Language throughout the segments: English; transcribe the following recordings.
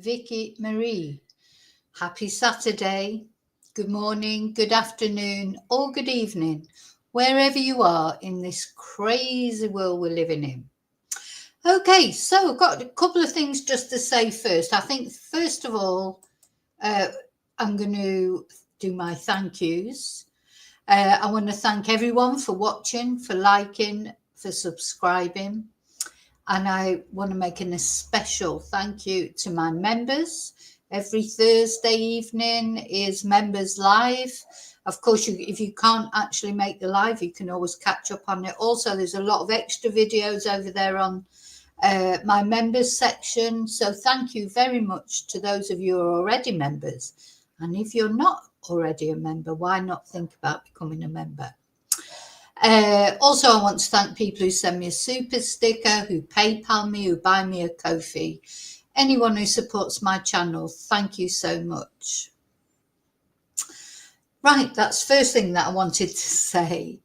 Vicky Marie. Happy Saturday. Good morning, good afternoon, or good evening, wherever you are in this crazy world we're living in. Okay, so I've got a couple of things just to say first. I think, first of all, I'm going to do my thank yous. I want to thank everyone for watching, for liking, for subscribing. And I want to make a special thank you to my members. Every Thursday evening is Members Live. Of course, if you can't actually make the live, you can always catch up on it. Also, there's a lot of extra videos over there on my members section. So thank you very much to those of you who are already members. And if you're not already a member, why not think about becoming a member? Also, I want to thank people who send me a super sticker, who PayPal me, who buy me a coffee. Anyone who supports my channel, thank you so much. Right, that's the first thing that I wanted to say.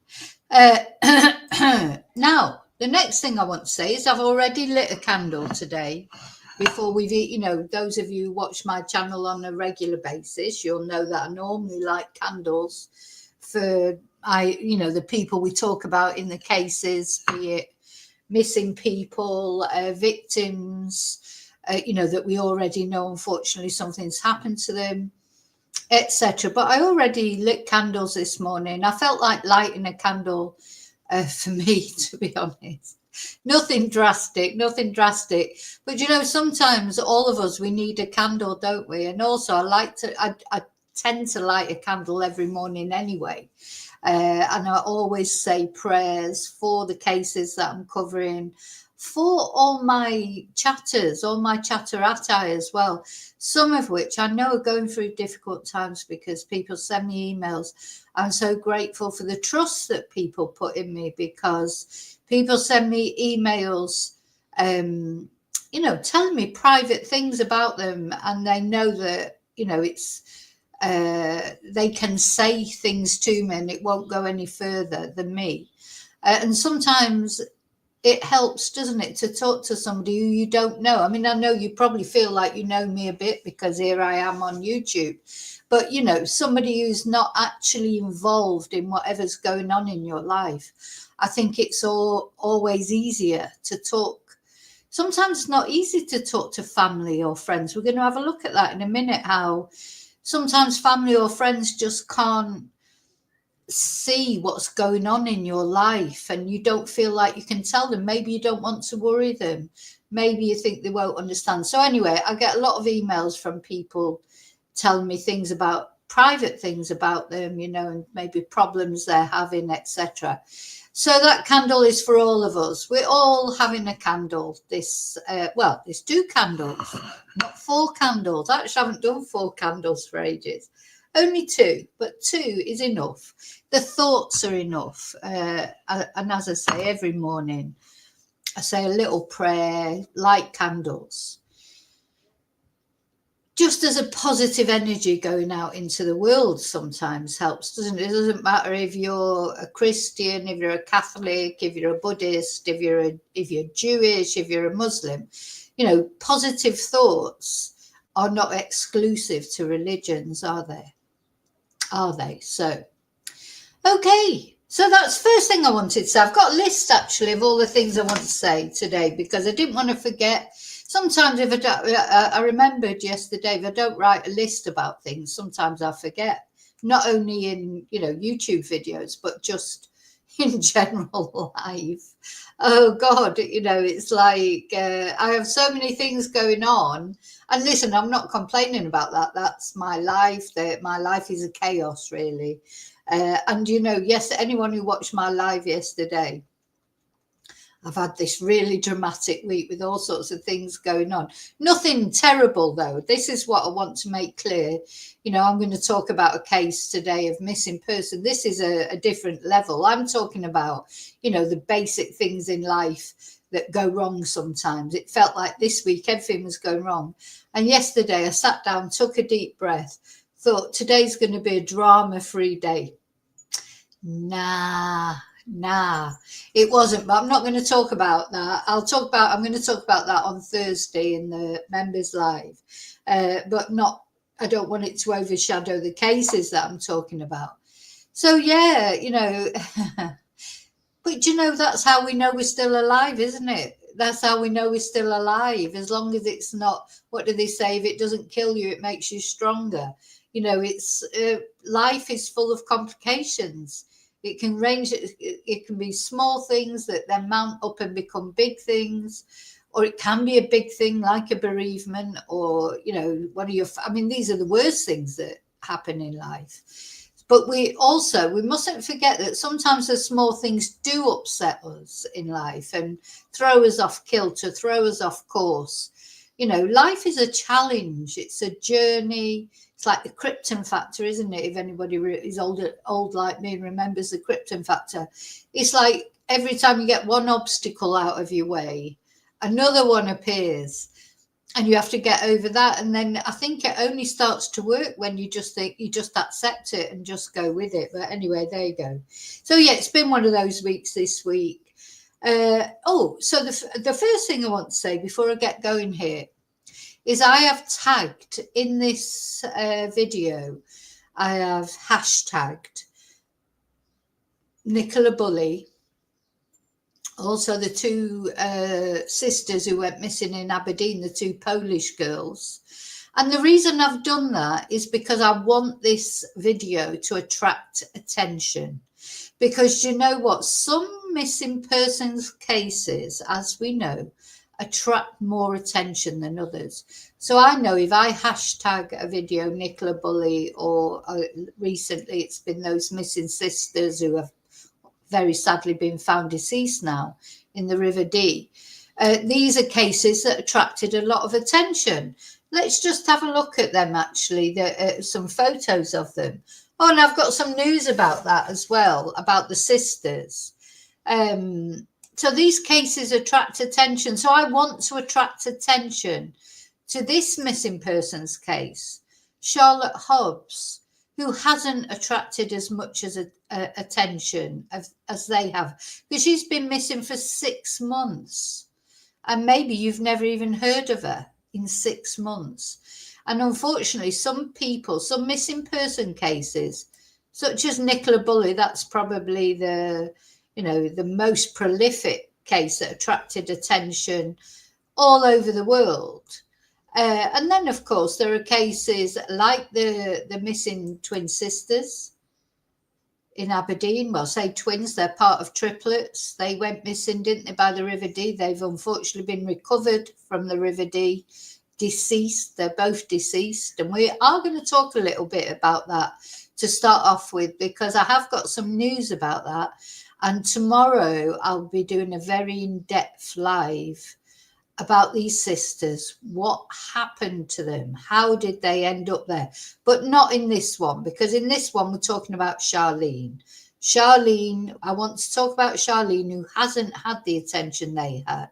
Now, the next thing I want to say is I've already lit a candle today. Before we've eaten, those of you who watch my channel on a regular basis, you'll know that I normally light candles for the people we talk about in the cases, be it missing people, victims, that we already know, unfortunately, something's happened to them, etc. But I already lit candles this morning. I felt like lighting a candle for me, to be honest. Nothing drastic. But, sometimes all of us, we need a candle, don't we? And also I tend to light a candle every morning anyway. And I always say prayers for the cases that I'm covering, for all my chatterati as well, some of which I know are going through difficult times because people send me emails. I'm so grateful for the trust that people put in me, because people send me emails, telling me private things about them, and they know that, it's they can say things to me and it won't go any further than me. And sometimes it helps, doesn't it, to talk to somebody who you don't know. I mean, I know you probably feel like you know me a bit because here I am on YouTube. But, somebody who's not actually involved in whatever's going on in your life, I think it's always easier to talk. Sometimes it's not easy to talk to family or friends. We're going to have a look at that in a minute, how sometimes family or friends just can't see what's going on in your life, and you don't feel like you can tell them. Maybe you don't want to worry them. Maybe you think they won't understand. So anyway, I get a lot of emails from people telling me things about private things about them, and maybe problems they're having, etc. So that candle is for all of us. We're all having a candle. There's 2 candles, not 4 candles. I actually haven't done 4 candles for ages. Only 2, but 2 is enough. The thoughts are enough. And as I say, every morning, I say a little prayer, light candles. Just as a positive energy going out into the world sometimes helps, doesn't it? It doesn't matter if you're a Christian, if you're a Catholic, if you're a Buddhist, if you're Jewish, if you're a Muslim. Positive thoughts are not exclusive to religions, are they? So, okay. So that's the first thing I wanted to say. I've got a list actually of all the things I want to say today, because I didn't want to forget. Sometimes if I remembered yesterday, if I don't write a list about things, sometimes I forget, not only in, YouTube videos, but just in general life. Oh God, it's like, I have so many things going on, and listen, I'm not complaining about that. That's my life. My life is a chaos, really. And yes, anyone who watched my live yesterday, I've had this really dramatic week with all sorts of things going on. Nothing terrible, though. This is what I want to make clear. I'm going to talk about a case today of missing person. This is a different level. I'm talking about, the basic things in life that go wrong sometimes. It felt like this week everything was going wrong. And yesterday I sat down, took a deep breath, thought today's going to be a drama-free day. Nah, it wasn't, but I'm not going to talk about that. I'm going to talk about that on Thursday in the Members Live. but not, I don't want it to overshadow the cases that I'm talking about. So yeah, you know, but you know, that's how we know we're still alive, isn't it? That's how we know we're still alive. As long as it's not, what do they say? If it doesn't kill you, it makes you stronger. You know, it's life is full of complications. It can range, it can be small things that then mount up and become big things, or it can be a big thing like a bereavement, or, you know, one of your, I mean, these are the worst things that happen in life. But we mustn't forget that sometimes the small things do upset us in life and throw us off kilter, throw us off course. You know, life is a challenge. It's a journey. It's like the Krypton factor, isn't it? If anybody is old like me and remembers the Krypton factor, it's like every time you get one obstacle out of your way, another one appears. And you have to get over that. And then I think it only starts to work when you just think, you just accept it and just go with it. But anyway, there you go. So yeah, it's been one of those weeks this week. So the first thing I want to say before I get going here is I have tagged in this video, I have hashtagged Nicola Bulley, also the two sisters who went missing in Aberdeen, the two Polish girls. And the reason I've done that is because I want this video to attract attention. Because you know what? Some missing persons cases, as we know, attract more attention than others. So I know if I hashtag a video Nicola Bulley, or recently it's been those missing sisters who have very sadly been found deceased now in the River Dee. These are cases that attracted a lot of attention. Let's just have a look at them, actually, some photos of them. Oh, and I've got some news about that as well, about the sisters. So these cases attract attention. So I want to attract attention to this missing persons case, Charlene Hobbs, who hasn't attracted as much as attention as they have, because she's been missing for 6 months, and maybe you've never even heard of her in 6 months. And unfortunately, some people, some missing person cases, such as Nicola Bulley, that's probably the most prolific case that attracted attention all over the world. And then, of course, there are cases like the missing twin sisters in Aberdeen. Well, say twins, they're part of triplets. They went missing, didn't they, by the River Dee? They've unfortunately been recovered from the River Dee, deceased. They're both deceased. And we are going to talk a little bit about that to start off with, because I have got some news about that. And tomorrow I'll be doing a very in-depth live about these sisters. What happened to them? How did they end up there? But not in this one, because in this one we're talking about Charlene. Charlene, I want to talk about Charlene, who hasn't had the attention they had.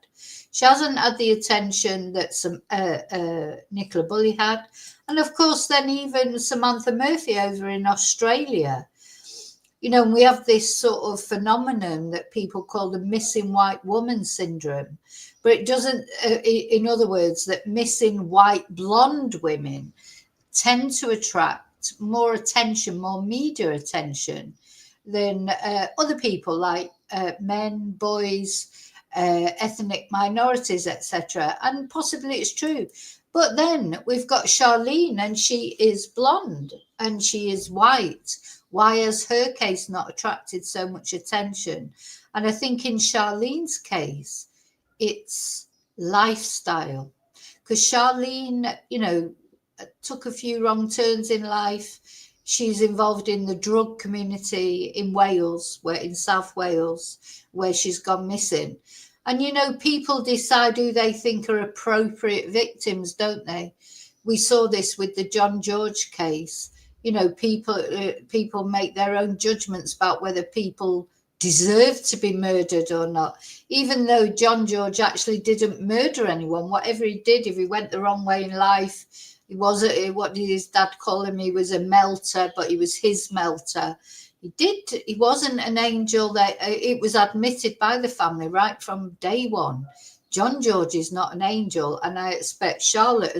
She hasn't had the attention that Nicola Bulley had. And of course, then even Samantha Murphy over in Australia. You know, we have this sort of phenomenon that people call the missing white woman syndrome. But it doesn't, in other words, that missing white blonde women tend to attract more attention, more media attention than other people, like men, boys, ethnic minorities, etc. And possibly it's true. But then we've got Charlene, and she is blonde and she is white. Why has her case not attracted so much attention? And I think in Charlene's case, it's lifestyle, because Charlene, you know, took a few wrong turns in life. She's involved in the drug community in Wales, in South Wales, where she's gone missing. And, you know, people decide who they think are appropriate victims, don't they? We saw this with the John George case. You know, people make their own judgments about whether people deserve to be murdered or not, even though John George actually didn't murder anyone. Whatever he did, if he went the wrong way in life, he was what did his dad call him? He was a melter, but he was his melter. He wasn't an angel. That it was admitted by the family right from day one. John George is not an angel, and I expect Charlene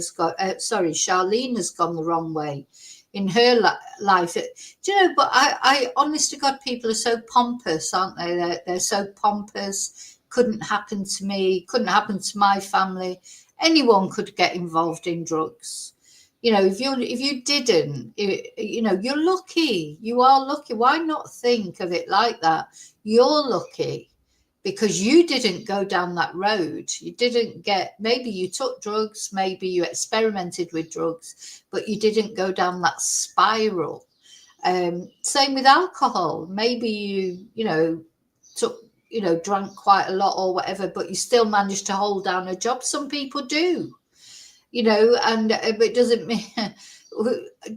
has gone the wrong way in her life. Do you know? But I honest to God, people are so pompous, aren't they? They're so pompous. Couldn't happen to me. Couldn't happen to my family. Anyone could get involved in drugs. You know, if you didn't, you know, you're lucky. You are lucky. Why not think of it like that? You're lucky because you didn't go down that road. You didn't maybe you took drugs, maybe you experimented with drugs, but you didn't go down that spiral. Same with alcohol. Maybe you drank quite a lot or whatever, but you still managed to hold down a job. Some people do. You know, and it doesn't mean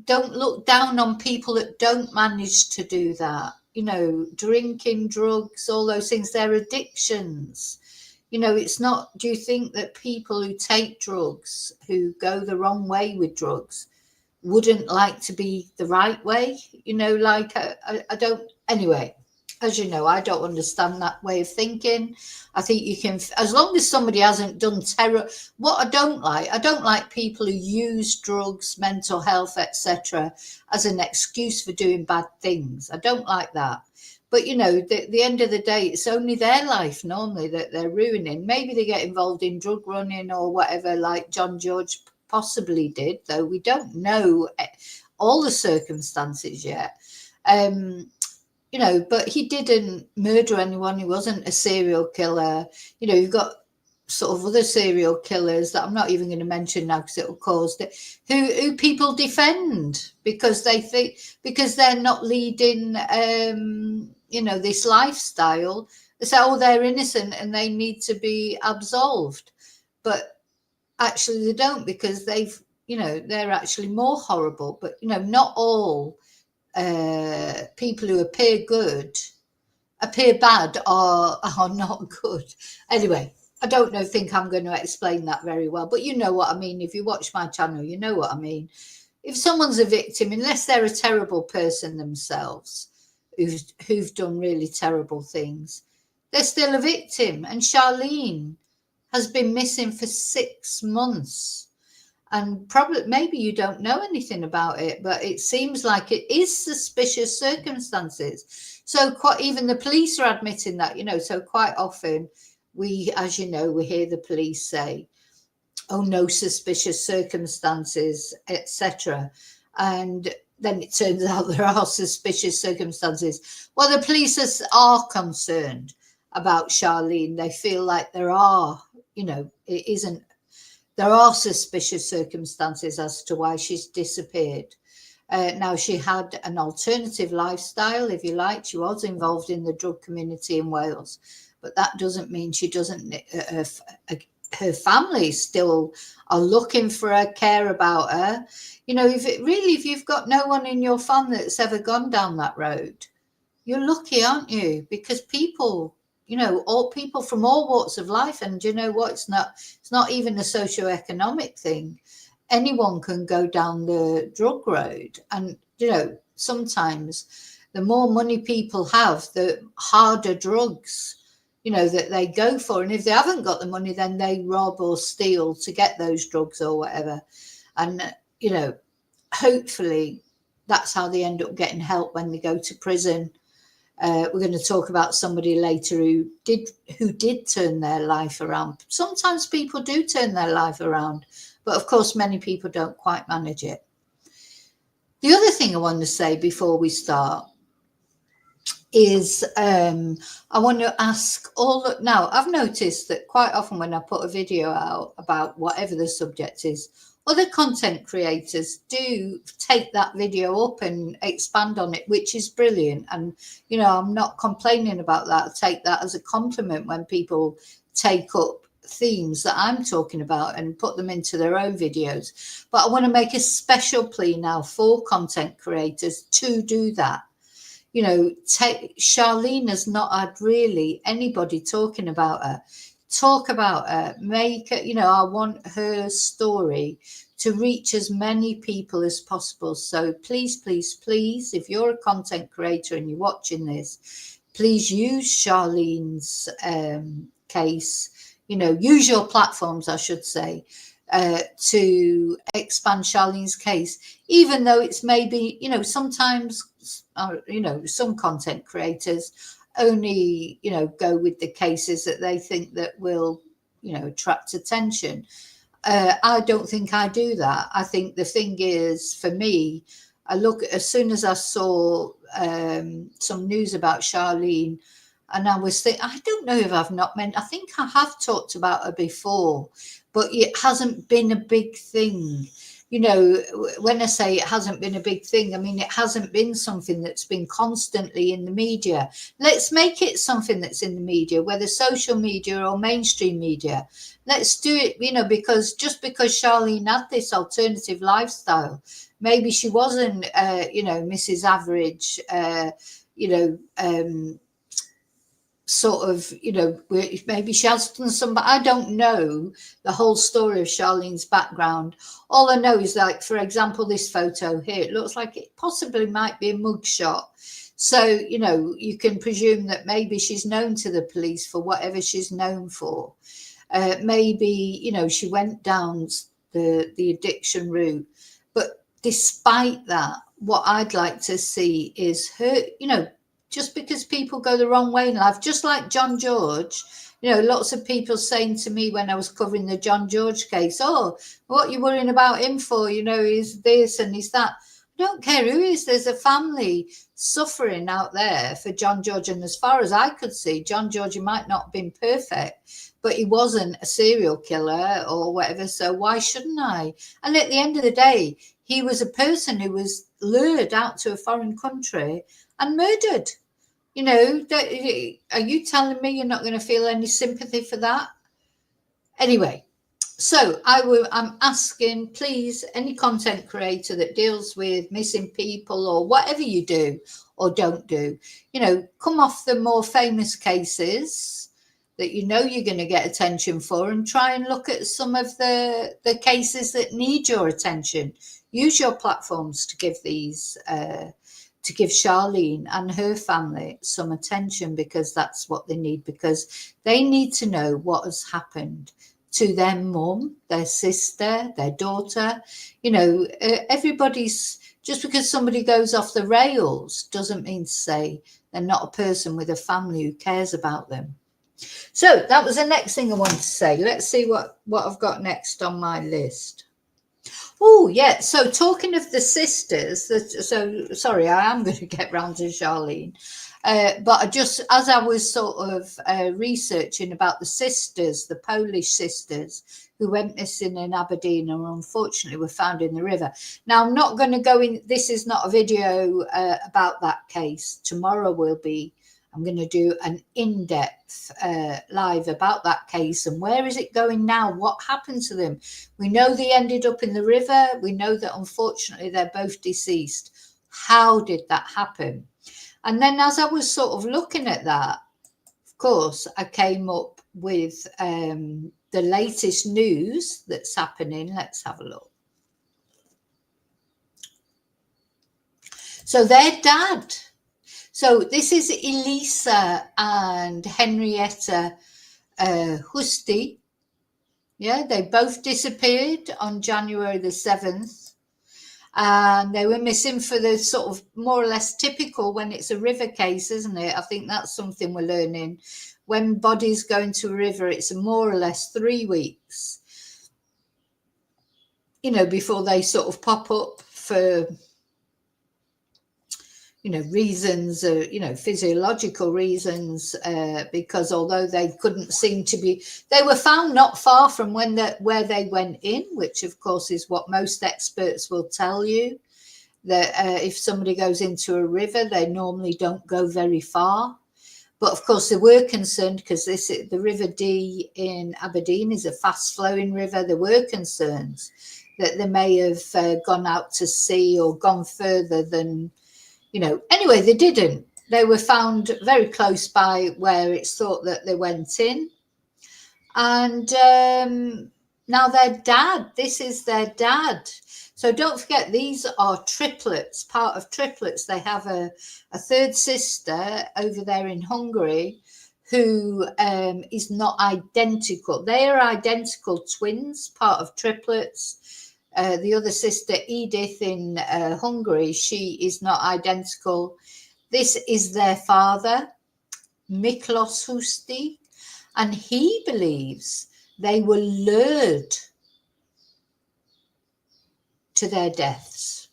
don't look down on people that don't manage to do that. You know, drinking, drugs, all those things, they're addictions. You know, it's not, do you think that people who take drugs, who go the wrong way with drugs, wouldn't like to be the right way? You know, like I don't, anyway. As you know, I don't understand that way of thinking. I think you can, as long as somebody hasn't done terror. What I don't like people who use drugs, mental health, etc., as an excuse for doing bad things. I don't like that. But, you know, the end of the day, it's only their life normally that they're ruining. Maybe they get involved in drug running or whatever, like John George possibly did, though we don't know all the circumstances yet. You know, but he didn't murder anyone. He wasn't a serial killer. You know, you've got sort of other serial killers that I'm not even going to mention now because it will cause who people defend because they think, because they're not leading, you know, this lifestyle. They say, oh, they're innocent and they need to be absolved. But actually they don't, because they've, you know, they're actually more horrible. But, you know, not all people who appear bad are not good. Anyway, I don't think I'm going to explain that very well, but you know what I mean. If you watch my channel, you know what I mean. If someone's a victim, unless they're a terrible person themselves, who've done really terrible things, they're still a victim. And Charlene has been missing for 6 months. And probably, maybe you don't know anything about it, but it seems like it is suspicious circumstances. So even the police are admitting that, you know, so quite often as you know, we hear the police say, oh, no suspicious circumstances, etc. And then it turns out there are suspicious circumstances. Well, the police are concerned about Charlene. They feel like there are, you know, there are suspicious circumstances as to why she's disappeared. Now, she had an alternative lifestyle, if you like. She was involved in the drug community in Wales, but that doesn't mean she doesn't. Her family still are looking for her, care about her. You know, if you've got no one in your family that's ever gone down that road, you're lucky, aren't you? Because people, you know, all people from all walks of life, and you know what? It's not even a socio-economic thing. Anyone can go down the drug road, and you know, sometimes the more money people have, the harder drugs, you know, that they go for. And if they haven't got the money, then they rob or steal to get those drugs or whatever. And you know, hopefully, that's how they end up getting help when they go to prison. We're going to talk about somebody later who did turn their life around. Sometimes people do turn their life around, but of course many people don't quite manage it. The other thing I want to say before we start is I want to ask now I've noticed that quite often when I put a video out about whatever the subject is, other content creators do take that video up and expand on it, which is brilliant. And, you know, I'm not complaining about that. I take that as a compliment when people take up themes that I'm talking about and put them into their own videos. But I want to make a special plea now for content creators to do that. You know, Charlene has not had really anybody talking about her. Talk about her, make her, you know, I want her story to reach as many people as possible. So please, please, please, if you're a content creator and you're watching this, please use Charlene's case, use your platforms, I should say, to expand Charlene's case, even though it's maybe, sometimes, some content creators only, go with the cases that they think that will, attract attention. I don't think I do that. I think the thing is, for me, as soon as I saw some news about Charlene, and I was thinking, I don't know if I think I have talked about her before, but it hasn't been a big thing. When I say it hasn't been a big thing, I mean, it hasn't been something that's been constantly in the media. Let's make it something that's in the media, whether social media or mainstream media. Let's do it, because just because Charlene had this alternative lifestyle, maybe she wasn't, Mrs. Average, sort of, maybe she has done some, but I don't know the whole story of Charlene's background. All I know is, like, for example, this photo here, it looks like it possibly might be a mugshot. So, you can presume that maybe she's known to the police for whatever she's known for. Maybe, she went down the addiction route. But despite that, what I'd like to see is her, just because people go the wrong way in life, just like John George, lots of people saying to me when I was covering the John George case, oh, what are you worrying about him for? He's this and he's that. I don't care who he is. There's a family suffering out there for John George. And as far as I could see, John George, he might not have been perfect, but he wasn't a serial killer or whatever. So why shouldn't I? And at the end of the day, he was a person who was lured out to a foreign country and murdered. Are you telling me you're not going to feel any sympathy for that? Anyway, so I'm asking, please, any content creator that deals with missing people or whatever you do or don't do, come off the more famous cases that you're going to get attention for and try and look at some of the cases that need your attention. Use your platforms to give these to give Charlene and her family some attention, because that's what they need, because they need to know what has happened to their mum, their sister, their daughter. Everybody's, just because somebody goes off the rails doesn't mean to say they're not a person with a family who cares about them. So that was the next thing I wanted to say. Let's see what I've got next on my list. Oh, yeah. So talking of the sisters, sorry, I am going to get round to Charlene. But as I was sort of researching about the sisters, the Polish sisters who went missing in Aberdeen and unfortunately were found in the river. Now, I'm not going to go in. This is not a video about that case. Tomorrow I'm going to do an in-depth live about that case and where is it going now? What happened to them? We know they ended up in the river. We know that unfortunately they're both deceased. How did that happen? And then as I was sort of looking at that, of course, I came up with the latest news that's happening. Let's have a look. So their dad. So this is Elisa and Henrietta Huszti. Yeah, they both disappeared on January the 7th. And they were missing for the sort of more or less typical when it's a river case, isn't it? I think that's something we're learning. When bodies go into a river, it's more or less 3 weeks, before they sort of pop up for reasons, physiological reasons, because although they couldn't seem to be, they were found not far from where they went in, which of course is what most experts will tell you, that if somebody goes into a river, they normally don't go very far. But of course they were concerned because the River Dee in Aberdeen is a fast flowing river. There were concerns that they may have gone out to sea or gone further than, anyway, they didn't. They were found very close by where it's thought that they went in. And now their dad, this is their dad. So don't forget, these are triplets, part of triplets. They have a third sister over there in Hungary who is not identical. They are identical twins, part of triplets. The other sister, Edith, in Hungary, she is not identical. This is their father, Miklos Huszti, and he believes they were lured to their deaths.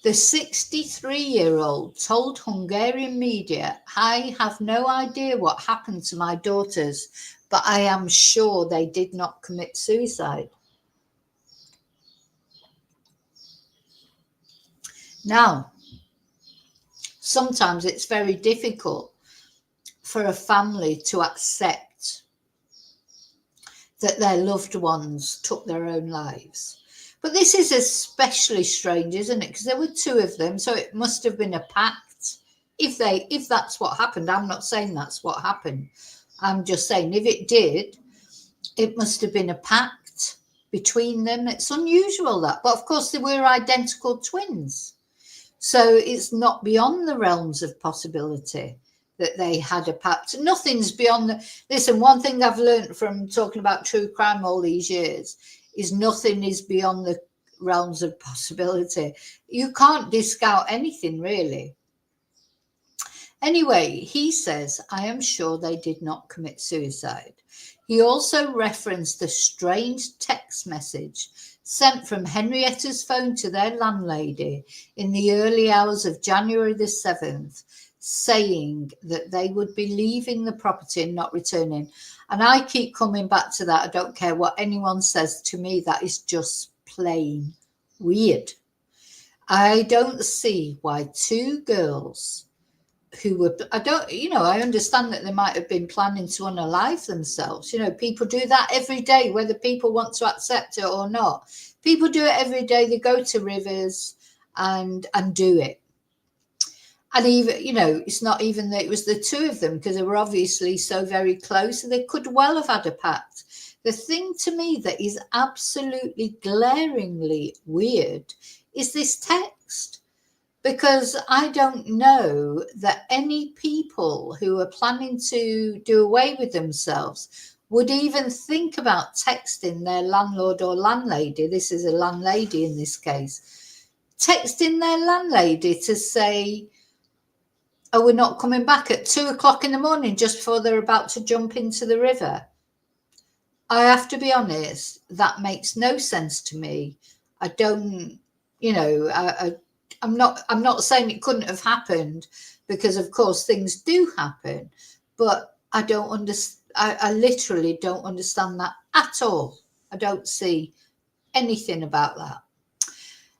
The 63-year-old told Hungarian media, "I have no idea what happened to my daughters, but I am sure they did not commit suicide." Now, sometimes it's very difficult for a family to accept that their loved ones took their own lives. But this is especially strange, isn't it? Because there were two of them, so it must have been a pact. If that's what happened, I'm not saying that's what happened. I'm just saying if it did, it must have been a pact between them. It's unusual that, but of course they were identical twins. So it's not beyond the realms of possibility that they had a pact. Nothing's beyond the... Listen, one thing I've learned from talking about true crime all these years is nothing is beyond the realms of possibility. You can't discount anything, really. Anyway, he says, "I am sure they did not commit suicide." He also referenced the strange text message sent from Henrietta's phone to their landlady in the early hours of January the 7th, saying that they would be leaving the property and not returning. And I keep coming back to that. I don't care what anyone says to me. That is just plain weird. I don't see why two girls who were, I understand that they might have been planning to unalive themselves. People do that every day, whether people want to accept it or not. People do it every day. They go to rivers and do it. And even, it's not even that it was the two of them, because they were obviously so very close, and they could well have had a pact. The thing to me that is absolutely glaringly weird is this text, because I don't know that any people who are planning to do away with themselves would even think about texting their landlord or landlady. This is a landlady in this case. Texting their landlady to say, "Oh, we're not coming back," at 2:00 in the morning, just before they're about to jump into the river. I have to be honest, that makes no sense to me. I don't, I'm not saying it couldn't have happened, because of course things do happen, but I don't understand. I literally don't understand that at all. I don't see anything about that.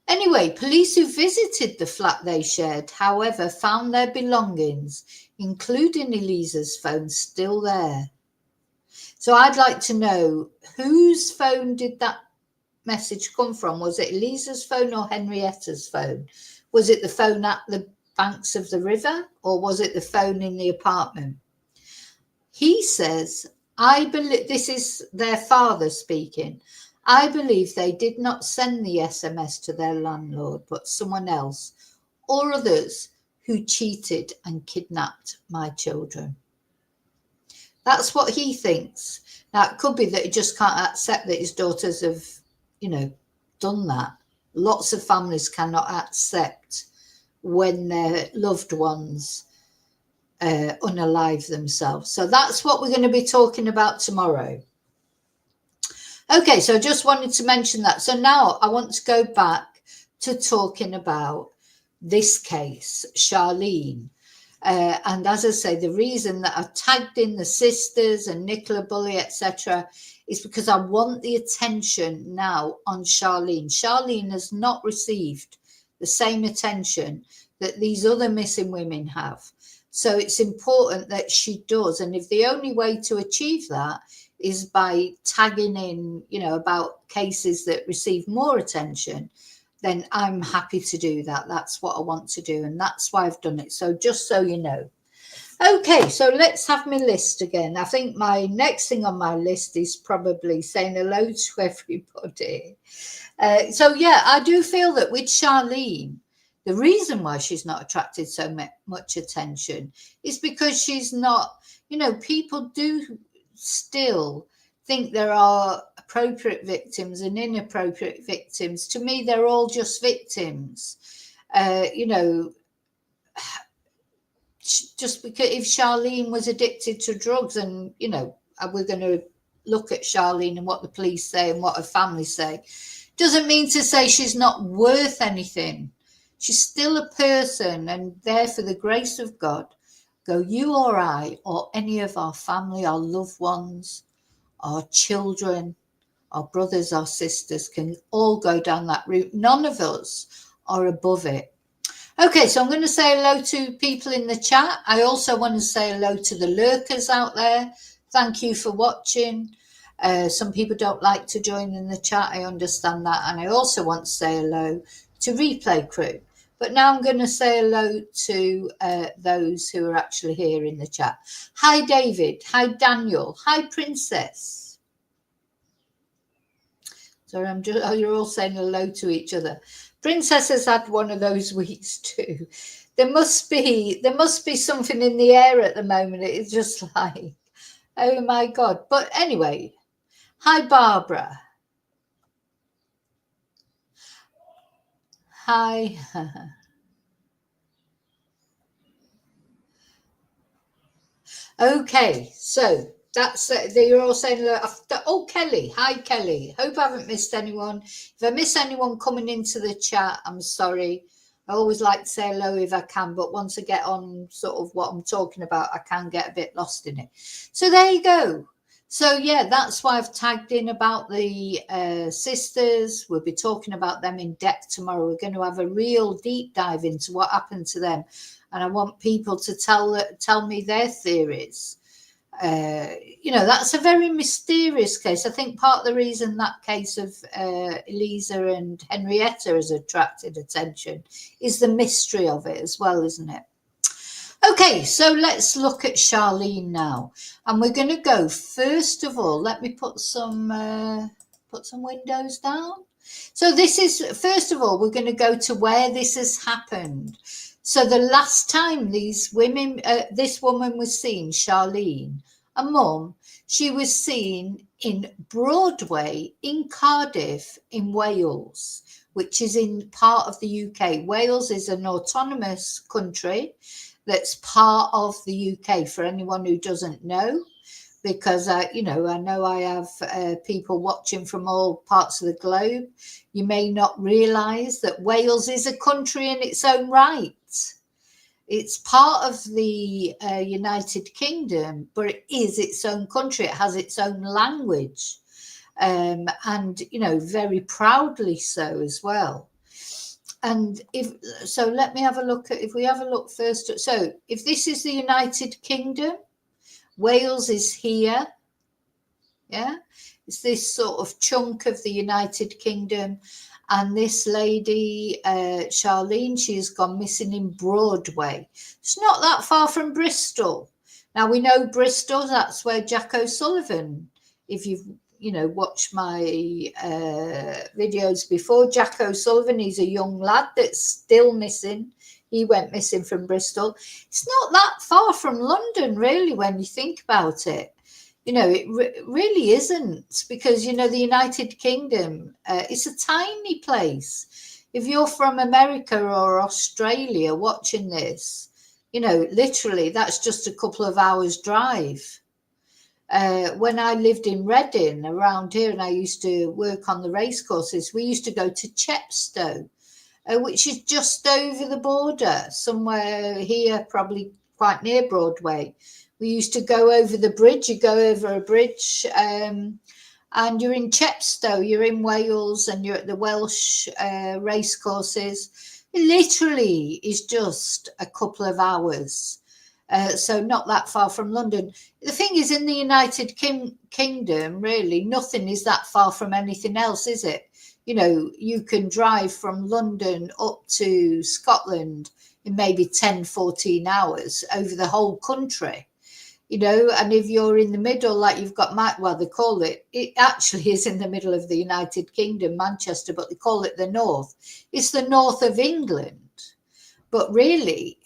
Anyway, police who visited the flat they shared, however, found their belongings, including Elisa's phone, still there. So I'd like to know, whose phone did that message come from? Was it Elisa's phone or Henrietta's phone? Was it the phone at the banks of the river, or was it the phone in the apartment? He says, "I believe," this is their father speaking, "I believe they did not send the SMS to their landlord, but someone else or others who cheated and kidnapped my children." That's what he thinks. Now, it could be that he just can't accept that his daughters have, done that. Lots of families cannot accept when their loved ones unalive themselves. So that's what we're going to be talking about tomorrow. Okay, so I just wanted to mention that. So now I want to go back to talking about this case, Charlene. And as I say, the reason that I've tagged in the sisters and Nicola Bulley, etc., is because I want the attention now on Charlene. Charlene has not received the same attention that these other missing women have. So it's important that she does. And if the only way to achieve that is by tagging in, about cases that receive more attention, then I'm happy to do that. That's what I want to do. And that's why I've done it. So just so you know. Okay, so let's have my list again. I think my next thing on my list is probably saying hello to everybody. So, yeah, I do feel that with Charlene, The reason why she's not attracted so much attention is because she's not, people do still think there are appropriate victims and inappropriate victims. To me, they're all just victims. Just because if Charlene was addicted to drugs, and we're going to look at Charlene and what the police say and what her family say, doesn't mean to say she's not worth anything. She's still a person, and there, for the grace of God, go you or I or any of our family, our loved ones, our children, our brothers, our sisters can all go down that route. None of us are above it. Okay, so I'm going to say hello to people in the chat. I also want to say hello to the lurkers out there. Thank you for watching. Some people don't like to join in the chat. I understand that. And I also want to say hello to Replay Crew. But now I'm going to say hello to those who are actually here in the chat. Hi, David. Hi, Daniel. Hi, Princess. Sorry, you're all saying hello to each other. Princess has had one of those weeks too. There must be something in the air at the moment. It's just like, oh my God. But anyway, hi, Barbara. Hi. Okay, so that's you're all saying, oh, Kelly. Hi, Kelly. Hope I haven't missed anyone. If I miss anyone coming into the chat, I'm sorry. I always like to say hello if I can, but once I get on sort of what I'm talking about, I can get a bit lost in it. So there you go. So yeah, that's why I've tagged in about the sisters. We'll be talking about them in depth tomorrow. We're going to have a real deep dive into what happened to them. And I want people to tell me their theories. That's a very mysterious case. I think part of the reason that case of Elisa and Henrietta has attracted attention is the mystery of it as well, isn't it? Okay, so let's look at Charlene now. And we're going to go, first of all, let me put some windows down. So this is, first of all, we're going to go to where this has happened. So the last time this woman was seen, Charlene, a mum, she was seen in Broadway in Cardiff in Wales, which is in part of the UK. Wales is an autonomous country that's part of the UK, for anyone who doesn't know, because I know I have people watching from all parts of the globe. You may not realise that Wales is a country in its own right. It's part of the United Kingdom, but it is its own country. It has its own language, and very proudly so as well. And let me have a look at, if we have a look first. So if this is the United Kingdom, Wales is here. Yeah, it's this sort of chunk of the United Kingdom. And this lady, Charlene, she has gone missing in Broadway. It's not that far from Bristol. Now, we know Bristol, that's where Jack O'Sullivan, if you've, watched my videos before, Jack O'Sullivan, he's a young lad that's still missing. He went missing from Bristol. It's not that far from London, really, when you think about it. It really isn't, because, the United Kingdom, it's a tiny place. If you're from America or Australia watching this, literally that's just a couple of hours drive. When I lived in Reading around here and I used to work on the race courses, we used to go to Chepstow, which is just over the border, somewhere here, probably quite near Broadway. We used to go over the bridge. You go over a bridge and you're in Chepstow, you're in Wales, and you're at the Welsh race courses. It literally is just a couple of hours. So not that far from London. The thing is, in the United Kingdom, really, nothing is that far from anything else, is it? You can drive from London up to Scotland in maybe 10, 14 hours over the whole country. And if you're in the middle, like you've got, they call it actually is in the middle of the United Kingdom, Manchester, but they call it the north. It's the north of England. But really,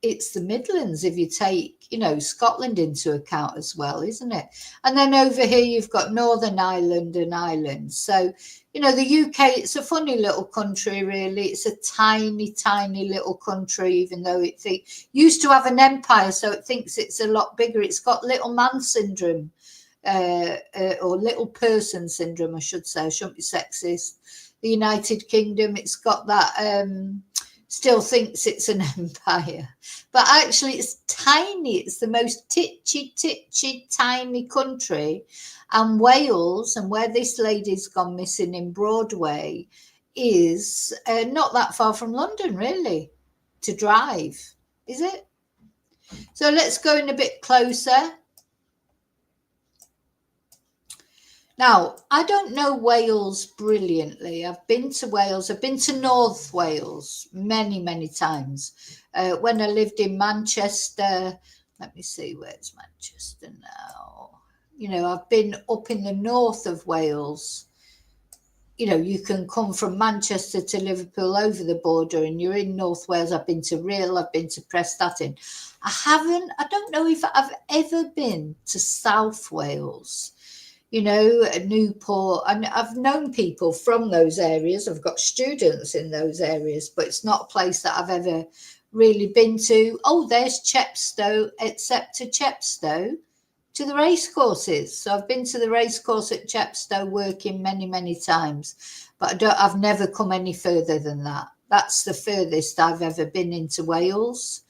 it's the Midlands if you take, you know, Scotland into account as well, isn't it? And then over here you've got Northern Ireland and Ireland. So, you know, the UK, it's a funny little country, really. It's a tiny, tiny little country, even though it used to have an empire, so it thinks it's a lot bigger. It's got little man syndrome, or little person syndrome, I should say. I shouldn't be sexist. The United Kingdom, it's got that... still thinks it's an empire, but actually it's tiny. It's the most titchy tiny country. And Wales, and where this lady's gone missing in Broadway, is not that far from London, really, to drive, is it? So let's go in a bit closer. Now, I don't know Wales brilliantly. I've been to Wales. I've been to North Wales many, many times. When I lived in Manchester, let me see, where's Manchester now? You know, I've been up in the north of Wales. You know, you can come from Manchester to Liverpool over the border and you're in North Wales. I've been to Rhyl, I've been to Prestatyn. I don't know if I've ever been to South Wales. You know, Newport, and I've known people from those areas. I've got students in those areas, but it's not a place that I've ever really been to. Oh, there's Chepstow, except to Chepstow, to the racecourses. So I've been to the racecourse at Chepstow working many, many times, but I've never come any further than that. That's the furthest I've ever been into Wales.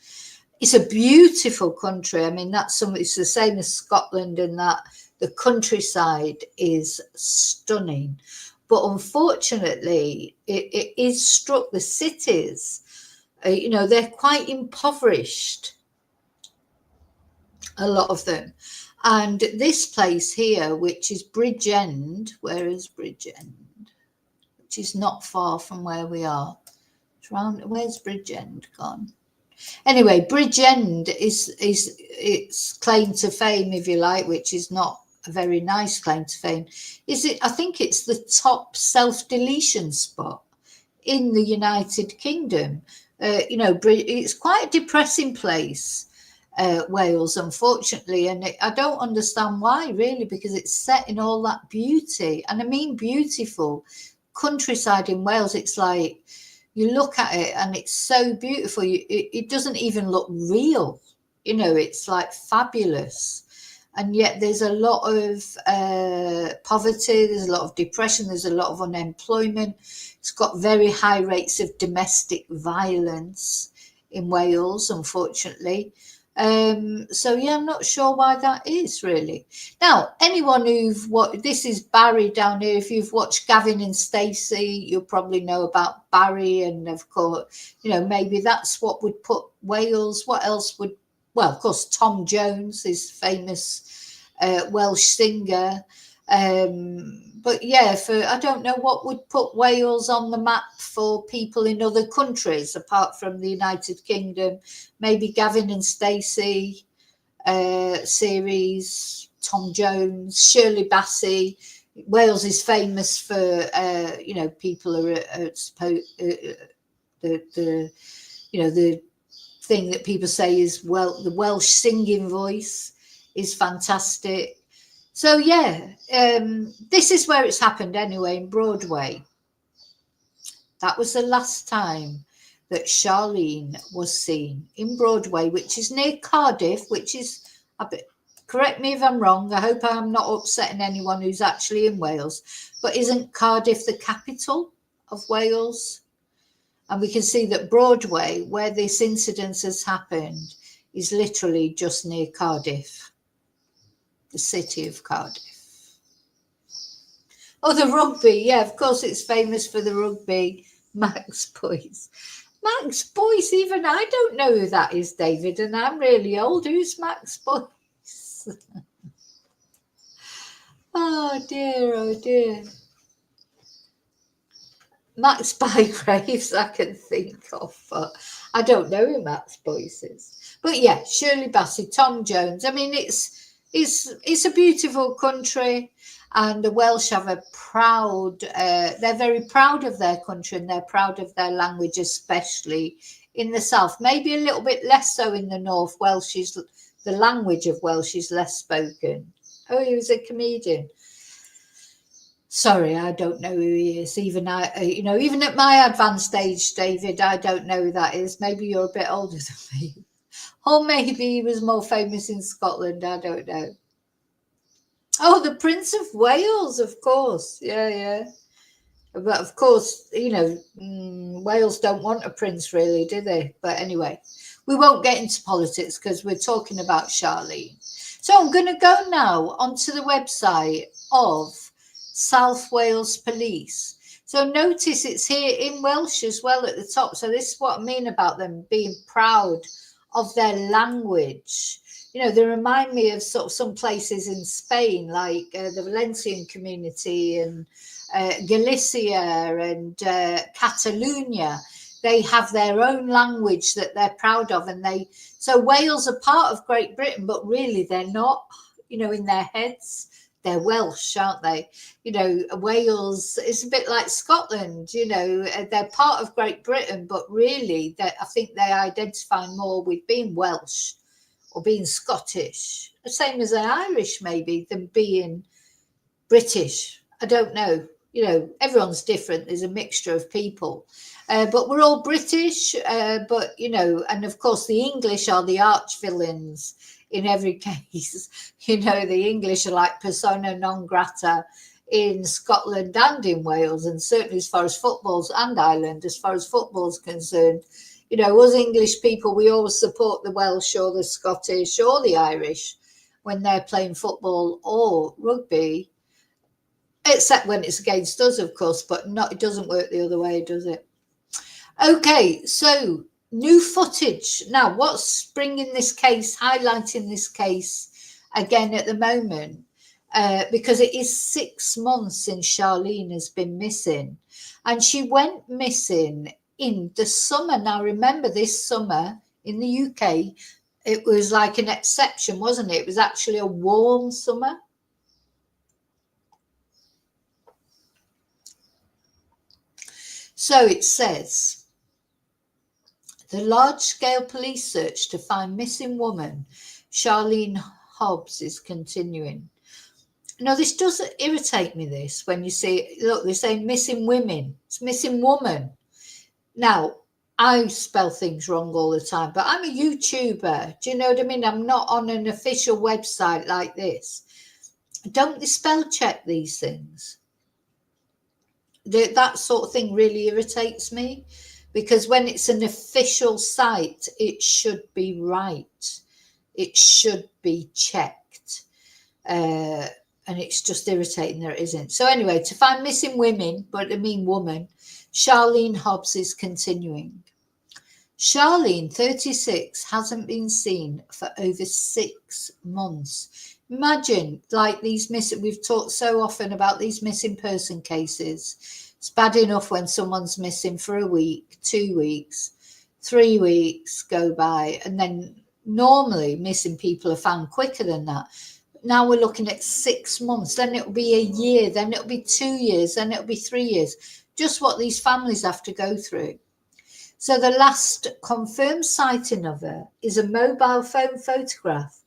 It's a beautiful country. I mean, it's the same as Scotland in that the countryside is stunning, but unfortunately, it is struck the cities. You know, they're quite impoverished, a lot of them. And this place here, which is Bridgend, where is Bridgend? Which is not far from where we are. Where's Bridgend gone? Anyway, Bridgend is its claim to fame, if you like, which is not a very nice claim to fame. I think it's the top self-deletion spot in the United Kingdom. You know, it's quite a depressing place, Wales, unfortunately, and I don't understand why, really, because it's set in all that beauty, and I mean beautiful countryside in Wales. It's like you look at it and it's so beautiful. It doesn't even look real. You know, it's like fabulous. And yet there's a lot of poverty, there's a lot of depression, there's a lot of unemployment. It's got very high rates of domestic violence in Wales, unfortunately. So, yeah, I'm not sure why that is, really. Now, anyone this is Barry down here. If you've watched Gavin and Stacey, you'll probably know about Barry. And, of course, you know, maybe that's what would put Wales. What else would... Well, of course, Tom Jones is famous Welsh singer. But yeah, I don't know what would put Wales on the map for people in other countries apart from the United Kingdom. Maybe Gavin and Stacey series, Tom Jones, Shirley Bassey. Wales is famous for you know, people are the thing that people say is, well, the Welsh singing voice is fantastic. So yeah, this is where it's happened anyway, in Broadway. That was the last time that Charlene was seen in Broadway, which is near Cardiff, which is a bit, correct me if I'm wrong, I hope I'm not upsetting anyone who's actually in Wales, but isn't Cardiff the capital of Wales? And we can see that Broadway, where this incident has happened, is literally just near Cardiff, the city of Cardiff. Oh, the rugby. Yeah, of course, it's famous for the rugby. Max Boyce. Max Boyce, even I don't know who that is, David, and I'm really old. Who's Max Boyce? Oh, dear, oh, dear. Max Bygraves I can think of, but I don't know who Max Boyce is. But yeah, Shirley Bassey, Tom Jones. I mean, it's a beautiful country, and the Welsh have a proud, they're very proud of their country, and they're proud of their language, especially in the south, maybe a little bit less so in the north. The language of Welsh is less spoken. Oh, he was a comedian. Sorry, I don't know who he is. Even even at my advanced age, David, I don't know who that is. Maybe you're a bit older than me. Or maybe he was more famous in Scotland. I don't know. Oh, the Prince of Wales, of course. Yeah. But of course, Wales don't want a prince, really, do they? But anyway, we won't get into politics because we're talking about Charlene. So I'm going to go now onto the website of South Wales Police. So notice it's here in Welsh as well at the top. So this is what I mean about them being proud of their language. They remind me of sort of some places in Spain, like the Valencian community and Galicia and Catalonia. They have their own language that they're proud of, so Wales are part of Great Britain, but really they're not. In their heads, they're Welsh, aren't they? Wales is a bit like Scotland. They're part of Great Britain, but really, I think they identify more with being Welsh or being Scottish, the same as the Irish maybe, than being British. I don't know. Everyone's different. There's a mixture of people, but we're all British. But and of course the English are the arch villains in every case. The English are like persona non grata in Scotland and in Wales, and certainly as far as football's and Ireland, as far as football's concerned. Us English people, we always support the Welsh or the Scottish or the Irish when they're playing football or rugby, except when it's against us, of course, but it doesn't work the other way, does it? Okay, so new footage. Now, what's bringing this case, highlighting this case again at the moment? Because it is 6 months since Charlene has been missing, and she went missing in the summer. Now, remember, this summer in the UK, it was like an exception, wasn't it? It was actually a warm summer. So it says, the large-scale police search to find missing woman Charlene Hobbs is continuing. Now, this does irritate me, this, when you see, look, they say missing women. It's missing woman. Now, I spell things wrong all the time, but I'm a YouTuber. Do you know what I mean? I'm not on an official website like this. Don't they spell check these things? That sort of thing really irritates me, because when it's an official site, it should be right. It should be checked. And it's just irritating that it isn't. So anyway, to find missing women, but I mean woman, Charlene Hobbs is continuing. Charlene, 36, hasn't been seen for over 6 months. Imagine, like these missing, we've talked so often about these missing person cases. It's bad enough when someone's missing for a week, 2 weeks, 3 weeks go by, and then normally missing people are found quicker than that. Now we're looking at 6 months, then it'll be a year, then it'll be 2 years, then it'll be 3 years. Just what these families have to go through. So the last confirmed sighting of her is a mobile phone photograph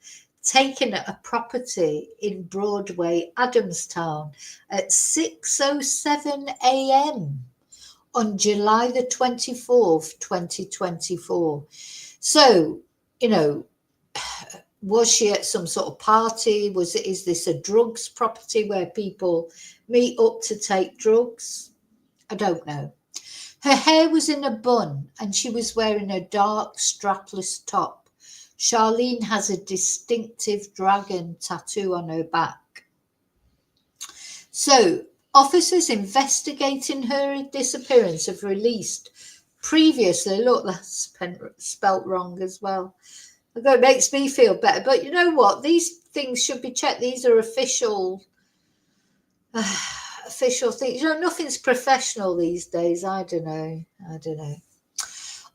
taken at a property in Broadway, Adamsdown at 6:07 a.m. on July the 24th, 2024. So, was she at some sort of party? Is this a drugs property where people meet up to take drugs? I don't know. Her hair was in a bun and she was wearing a dark strapless top. Charlene has a distinctive dragon tattoo on her back. So, officers investigating her disappearance have released previously, look, that's spelt wrong as well. It makes me feel better. But you know what? These things should be checked. These are official things. Nothing's professional these days. I don't know.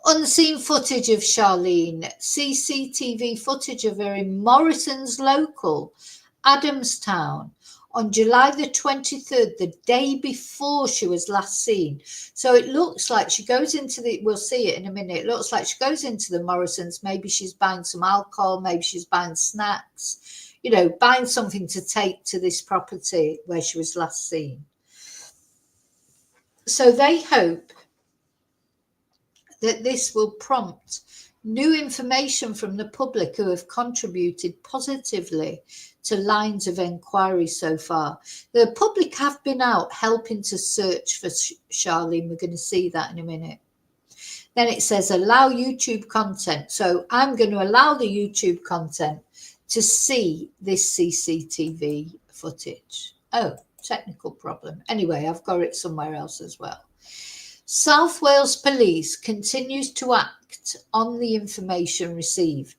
Unseen footage of Charlene. CCTV footage of her in Morrison's local, Adamsdown, on July the 23rd, the day before she was last seen. So it looks like she goes into the, we'll see it in a minute, it looks like she goes into the Morrisons, maybe she's buying some alcohol, maybe she's buying snacks, you know, buying something to take to this property where she was last seen. So they hope that this will prompt new information from the public who have contributed positively to lines of inquiry so far. The public have been out helping to search for Charlene. We're going to see that in a minute. Then it says allow YouTube content. So I'm going to allow the YouTube content to see this CCTV footage. Oh, technical problem. Anyway, I've got it somewhere else as well. South Wales Police continues to act on the information received.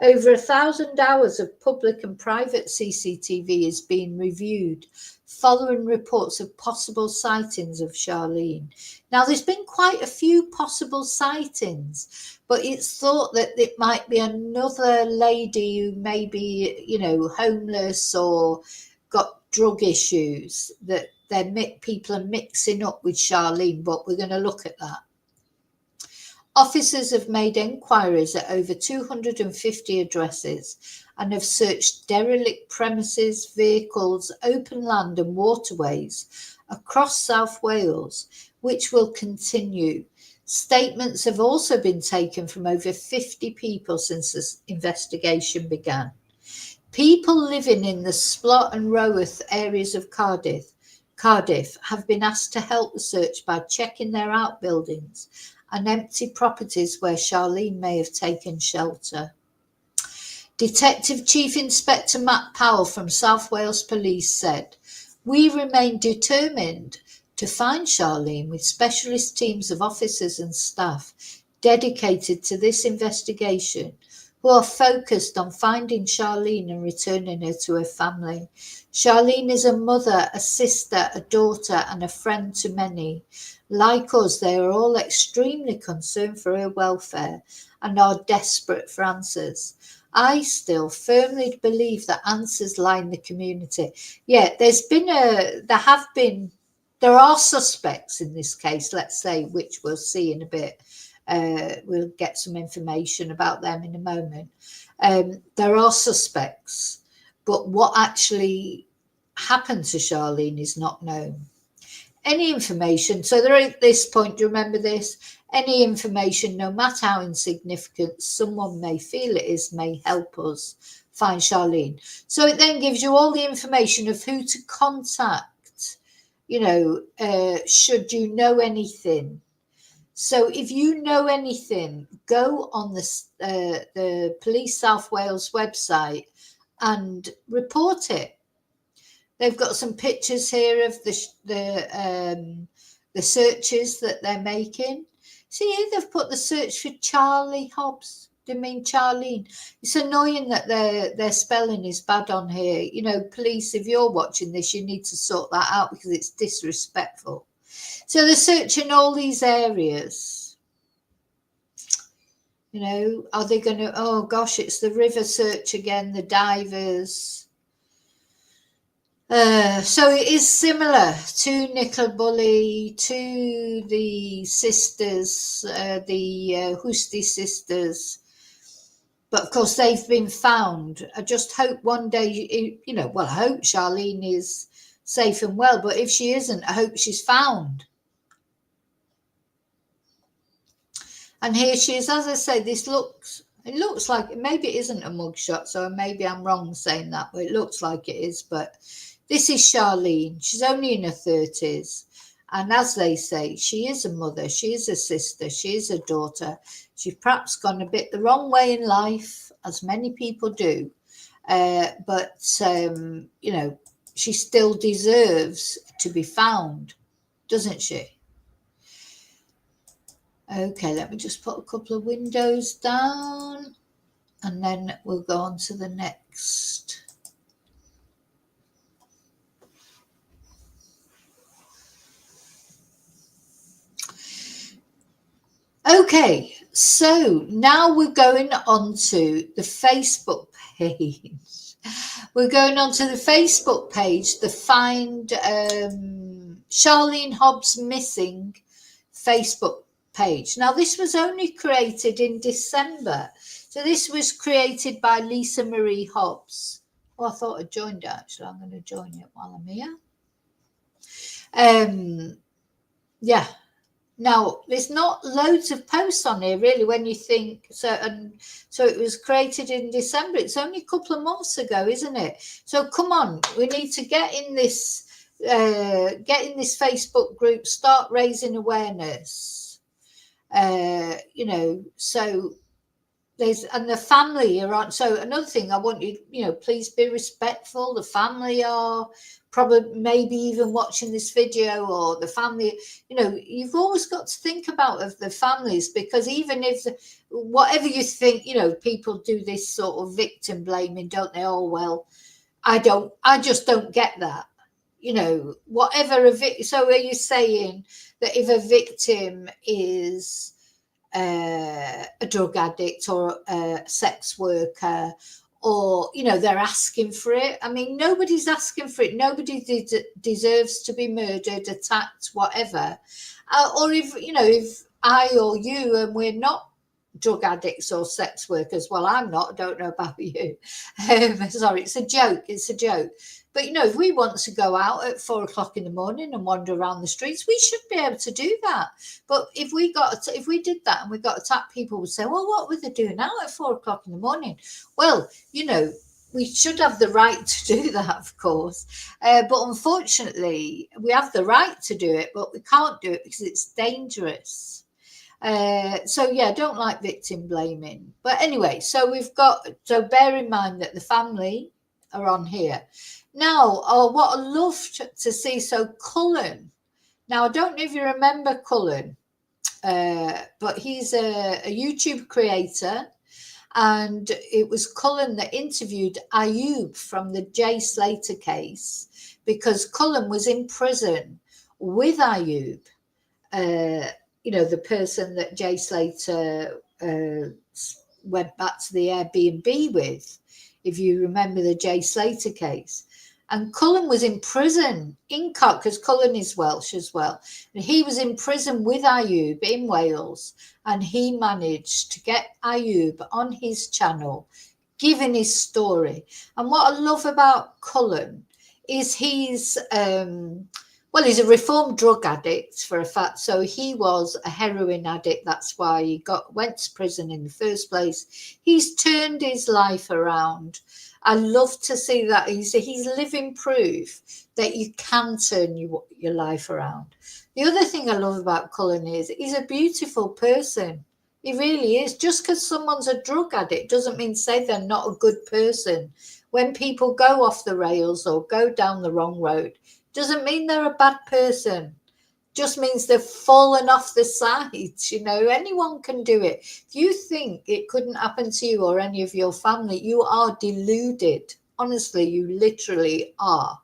Over 1,000 hours of public and private CCTV is being reviewed following reports of possible sightings of Charlene. Now, there's been quite a few possible sightings, but it's thought that it might be another lady who may be, you know, homeless or got drug issues that people are mixing up with Charlene, but we're going to look at that. Officers have made enquiries at over 250 addresses and have searched derelict premises, vehicles, open land and waterways across South Wales, which will continue. Statements have also been taken from over 50 people since this investigation began. People living in the Splot and Roweth areas of Cardiff have been asked to help the search by checking their outbuildings and empty properties where Charlene may have taken shelter. Detective Chief Inspector Matt Powell from South Wales Police said, "We remain determined to find Charlene with specialist teams of officers and staff dedicated to this investigation who are focused on finding Charlene and returning her to her family. Charlene is a mother, a sister, a daughter, and a friend to many. Like us, they are all extremely concerned for her welfare and are desperate for answers. I still firmly believe that answers lie in the community." Yeah, there are suspects in this case, let's say, which we'll see in a bit. We'll get some information about them in a moment. There are suspects, but what actually happened to Charlene is not known. Any information, so there at this point, do you remember this? Any information, no matter how insignificant someone may feel it is, may help us find Charlene. So it then gives you all the information of who to contact, you know, should you know anything. So if you know anything, go on the Police South Wales website and report it. They've got some pictures here of the searches that they're making. See here, they've put the search for Charlie Hobbs. They mean Charlene. It's annoying that their spelling is bad on here. You know, police, if you're watching this, you need to sort that out because it's disrespectful. So they're searching all these areas. You know, are they going to, oh gosh, it's the river search again, the divers. So it is similar to Nicola Bulley, to the sisters, the Huszti sisters. But of course, they've been found. I just hope one day, you know, well, I hope Charlene is safe and well. But if she isn't, I hope she's found. And here she is. As I say, it looks like, maybe it isn't a mugshot, so maybe I'm wrong saying that, but it looks like it is. But this is Charlene. She's only in her 30s. And as they say, she is a mother, she is a sister, she is a daughter. She's perhaps gone a bit the wrong way in life, as many people do. But you know, she still deserves to be found, doesn't she? Okay, let me just put a couple of windows down and then we'll go on to the next. Okay, so now we're going on to the Facebook page. We're going on to the Facebook page, the Find Charlene Hobbs Missing Facebook page. Now, this was only created in December. So this was created by Lisa Marie Hobbs. Oh, I thought I joined it, actually. I'm going to join it while I'm here. Yeah. Now, there's not loads of posts on here, really, when you think. So it was created in December. It's only a couple of months ago, isn't it? So come on, we need to get in this Facebook group, start raising awareness. You know, so and the family are on. So another thing I want you, please be respectful. The family are probably maybe even watching this video, or the family, you've always got to think about of the families, because even if whatever you think, people do this sort of victim blaming, don't they? Oh, well, I just don't get that. Whatever so are you saying that if a victim is a drug addict or a sex worker, or they're asking for it? I mean, nobody's asking for it. Nobody deserves to be murdered, attacked, whatever. Or if I or you, and we're not drug addicts or sex workers, well, I'm not, I don't know about you. Sorry, it's a joke. But if we want to go out at 4 o'clock in the morning and wander around the streets, we should be able to do that. But if we did that and we got attacked, people would say, well, what were they doing out at 4 o'clock in the morning? Well, we should have the right to do that, of course. But unfortunately, we have the right to do it, but we can't do it because it's dangerous. So yeah, I don't like victim blaming. But anyway, so bear in mind that the family are on here. Now, what I love to see, so Cullen. Now, I don't know if you remember Cullen, but he's a YouTube creator, and it was Cullen that interviewed Ayub from the Jay Slater case, because Cullen was in prison with Ayub, the person that Jay Slater went back to the Airbnb with, if you remember the Jay Slater case. And Cullen was in prison in Cork, because Cullen is Welsh as well. And he was in prison with Ayub in Wales, and he managed to get Ayub on his channel, giving his story. And what I love about Cullen is he's a reformed drug addict for a fact. So he was a heroin addict. That's why he went to prison in the first place. He's turned his life around. I love to see that. He's living proof that you can turn your life around. The other thing I love about Cullen is he's a beautiful person. He really is. Just because someone's a drug addict doesn't mean say they're not a good person. When people go off the rails or go down the wrong road, doesn't mean they're a bad person. Just means they've fallen off the sides. Anyone can do it. If you think it couldn't happen to you or any of your family, you are deluded. Honestly, you literally are.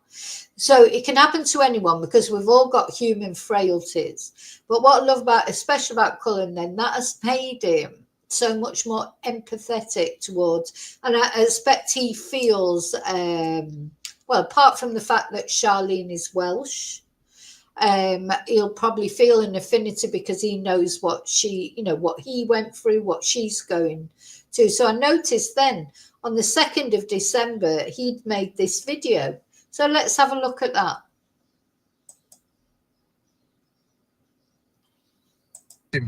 So it can happen to anyone, because we've all got human frailties. But what I love especially about Cullen, then, that has made him so much more empathetic towards, and I expect he feels, apart from the fact that Charlene is Welsh, he'll probably feel an affinity because he knows what what he went through, what she's going to. So I noticed then on the 2nd of December, he'd made this video. So let's have a look at that.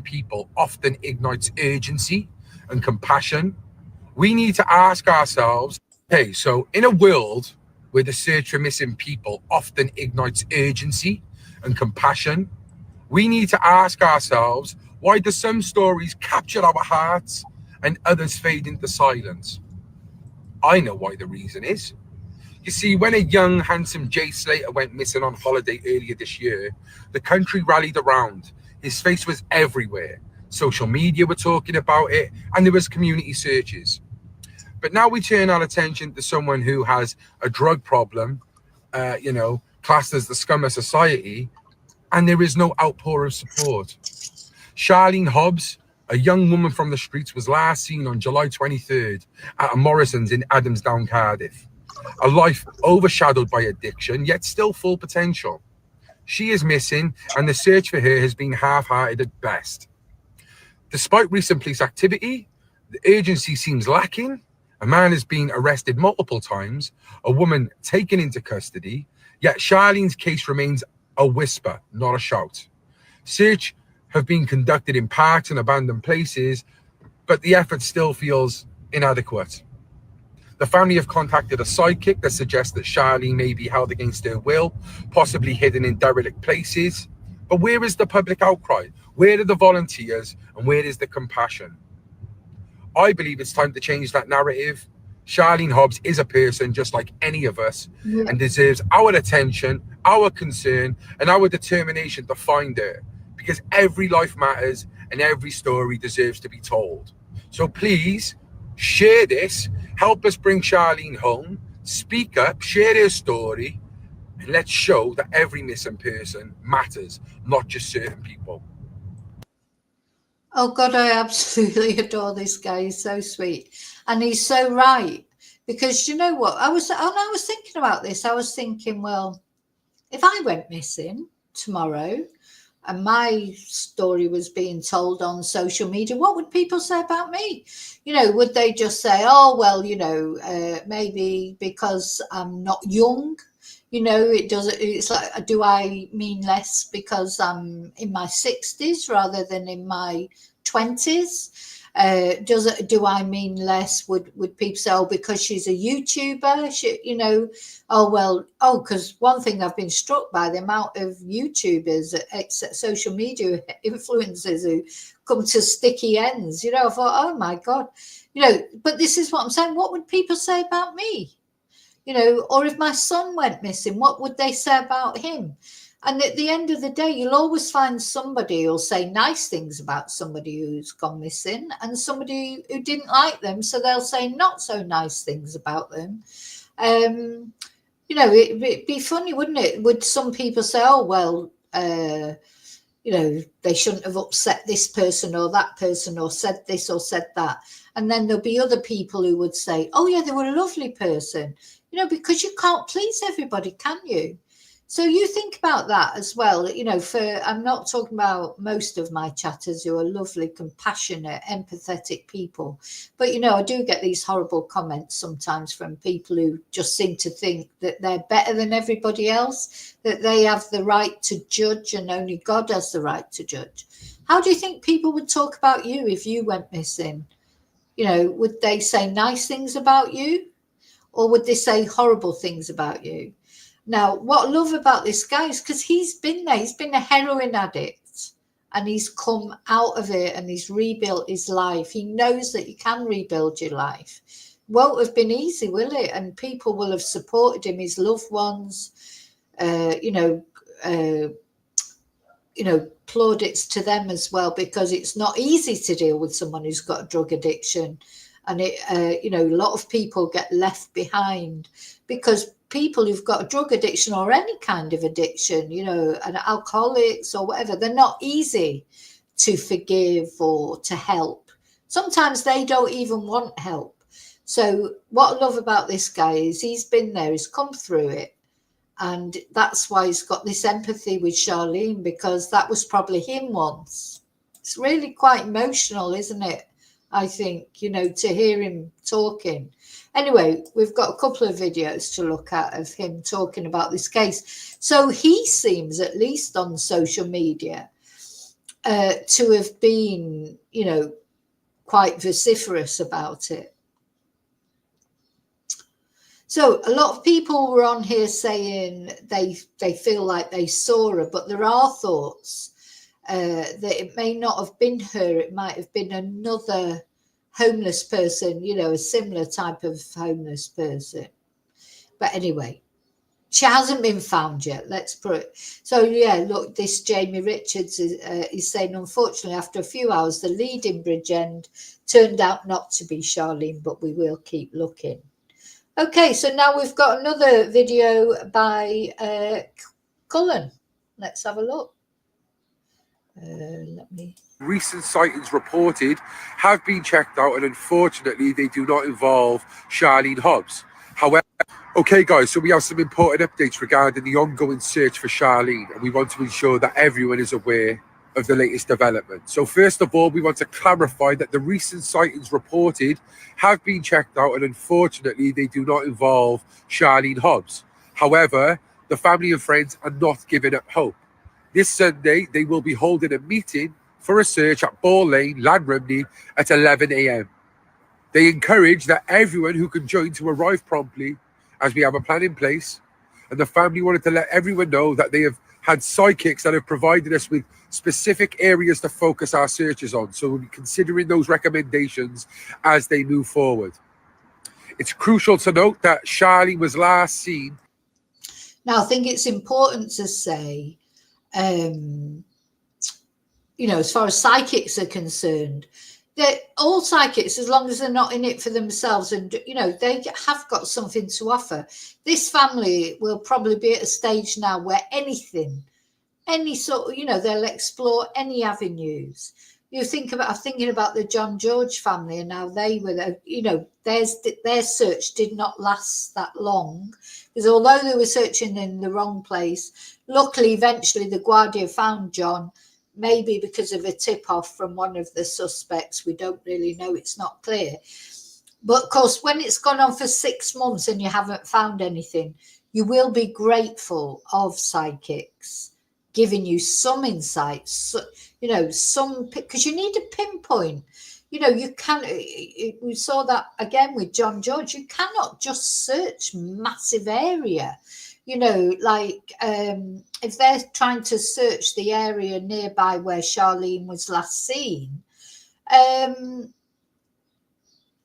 People often ignites urgency and compassion. We need to ask ourselves, okay, so in a world where the search for missing people often ignites urgency and compassion, we need to ask ourselves, why do some stories capture our hearts and others fade into silence? I know why the reason is. You see, when a young, handsome Jay Slater went missing on holiday earlier this year, the country rallied around. His face was everywhere. Social media were talking about it, and there was community searches. But now we turn our attention to someone who has a drug problem, classed as the scum of society, and there is no outpour of support. Charlene Hobbs, a young woman from the streets, was last seen on July 23rd at a Morrison's in Adamsdown, Cardiff. A life overshadowed by addiction, yet still full potential. She is missing, and the search for her has been half-hearted at best. Despite recent police activity, the urgency seems lacking. A man has been arrested multiple times, a woman taken into custody, yet Charlene's case remains a whisper, not a shout. Search have been conducted in parks and abandoned places, but the effort still feels inadequate. The family have contacted a sidekick that suggests that Charlene may be held against her will, possibly hidden in derelict places. But where is the public outcry? Where are the volunteers? And where is the compassion? I believe it's time to change that narrative. Charlene Hobbs is a person just like any of us, and deserves our attention, our concern, and our determination to find her, because every life matters and every story deserves to be told. So please share this, help us bring Charlene home, speak up, share her story, and let's show that every missing person matters, not just certain people. Oh God, I absolutely adore this guy. He's so sweet, and he's so right. Because you know what, I was thinking about this. I was thinking, well, if I went missing tomorrow, and my story was being told on social media, what would people say about me? You know, would they just say, oh well, you know, maybe because I'm not young. You know, it's like, do I mean less because I'm in my 60s rather than in my 20s? Do I mean less? Would people say, oh, because she's a YouTuber, you know, oh, well, oh, because one thing I've been struck by, the amount of YouTubers, social media influencers who come to sticky ends, you know, I thought, oh my God, you know, but this is what I'm saying. What would people say about me? You know, or if my son went missing, what would they say about him? And at the end of the day, you'll always find somebody who'll say nice things about somebody who's gone missing, and somebody who didn't like them, so they'll say not so nice things about them. You know, it'd be funny, wouldn't it? Would some people say, oh, well, you know, they shouldn't have upset this person or that person or said this or said that. And then there'll be other people who would say, oh, yeah, they were a lovely person. You know, because you can't please everybody, can you? So you think about that as well. You know, I'm not talking about most of my chatters who are lovely, compassionate, empathetic people. But, you know, I do get these horrible comments sometimes from people who just seem to think that they're better than everybody else, that they have the right to judge and only God has the right to judge. How do you think people would talk about you if you went missing? You know, would they say nice things about you? Or would they say horrible things about you? Now, what I love about this guy is because he's been there. He's been a heroin addict and he's come out of it and he's rebuilt his life. He knows that you can rebuild your life. Won't have been easy, will it? And people will have supported him, his loved ones, you know, plaudits to them as well, because it's not easy to deal with someone who's got a drug addiction. And you know, a lot of people get left behind because people who've got a drug addiction or any kind of addiction, you know, and alcoholics or whatever, they're not easy to forgive or to help. Sometimes they don't even want help. So what I love about this guy is he's been there, he's come through it. And that's why he's got this empathy with Charlene, because that was probably him once. It's really quite emotional, isn't it? I think, you know, to hear him talking. Anyway, we've got a couple of videos to look at of him talking about this case. So he seems, at least on social media, to have been, you know, quite vociferous about it. So a lot of people were on here saying they feel like they saw her, but there are thoughts that it may not have been her. It might have been another homeless person, you know, a similar type of homeless person. But anyway, she hasn't been found yet. Let's put it. So yeah, look, this Jamie Richards is saying, unfortunately, after a few hours, the lead in Bridgend turned out not to be Charlene, but we will keep looking. Okay, so now we've got another video by Cullen. Let's have a look. Recent sightings reported have been checked out, and unfortunately they do not involve Charlene Hobbs. However, okay, guys, so we have some important updates regarding the ongoing search for Charlene, and we want to ensure that everyone is aware of the latest development. So first of all, we want to clarify that the recent sightings reported have been checked out, and unfortunately, they do not involve Charlene Hobbs. However, the family and friends are not giving up hope. This Sunday, they will be holding a meeting for a search at Ball Lane, Llanrumney at 11 a.m. They encourage that everyone who can join to arrive promptly, as we have a plan in place. And the family wanted to let everyone know that they have had psychics that have provided us with specific areas to focus our searches on. So we'll be considering those recommendations as they move forward. It's crucial to note that Charlene was last seen. Now, I think it's important to say, you know, as far as psychics are concerned, that all psychics, as long as they're not in it for themselves and, you know, they have got something to offer. This family will probably be at a stage now where anything, any sort of, you know, they'll explore any avenues. You think about, I'm thinking about the John George family and how they were, you know, their search did not last that long, because although they were searching in the wrong place, luckily, eventually the Guardia found John, maybe because of a tip-off from one of the suspects. We don't really know, it's not clear. But of course, when it's gone on for 6 months and you haven't found anything, you will be grateful of psychics giving you some insights, you know, some, because you need a pinpoint. You know, you can, we saw that again with John George, you cannot just search massive area. You know, like if they're trying to search the area nearby where Charlene was last seen,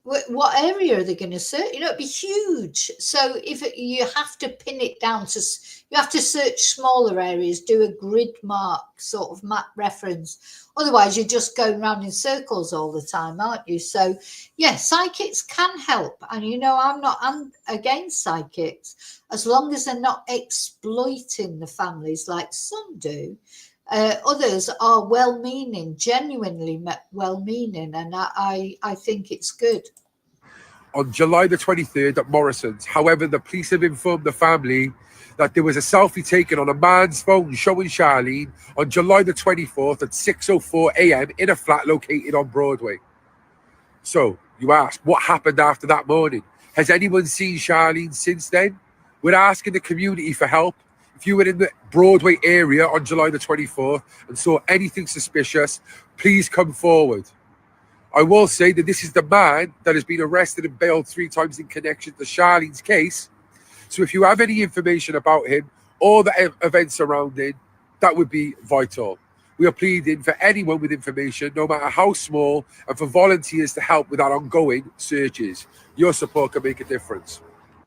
what area are they going to search? You know, it'd be huge. So if you have to pin it down to, you have to search smaller areas, do a grid mark sort of map reference. Otherwise, you're just going around in circles all the time, aren't you? So, yeah, psychics can help. And, you know, I'm against psychics as long as they're not exploiting the families like some do. Others are well-meaning, genuinely well-meaning, and I think it's good. On July the 23rd at Morrison's, however, the police have informed the family that there was a selfie taken on a man's phone showing Charlene on July the 24th at 6:04 a.m. in a flat located on Broadway. So you ask, what happened after that morning? Has anyone seen Charlene since then? We're asking the community for help. If you were in the Broadway area on July the 24th and saw anything suspicious, please come forward. I will say that this is the man that has been arrested and bailed 3 times in connection to Charlene's case. So if you have any information about him or the events surrounding, that would be vital. We are pleading for anyone with information, no matter how small, and for volunteers to help with our ongoing searches. Your support can make a difference.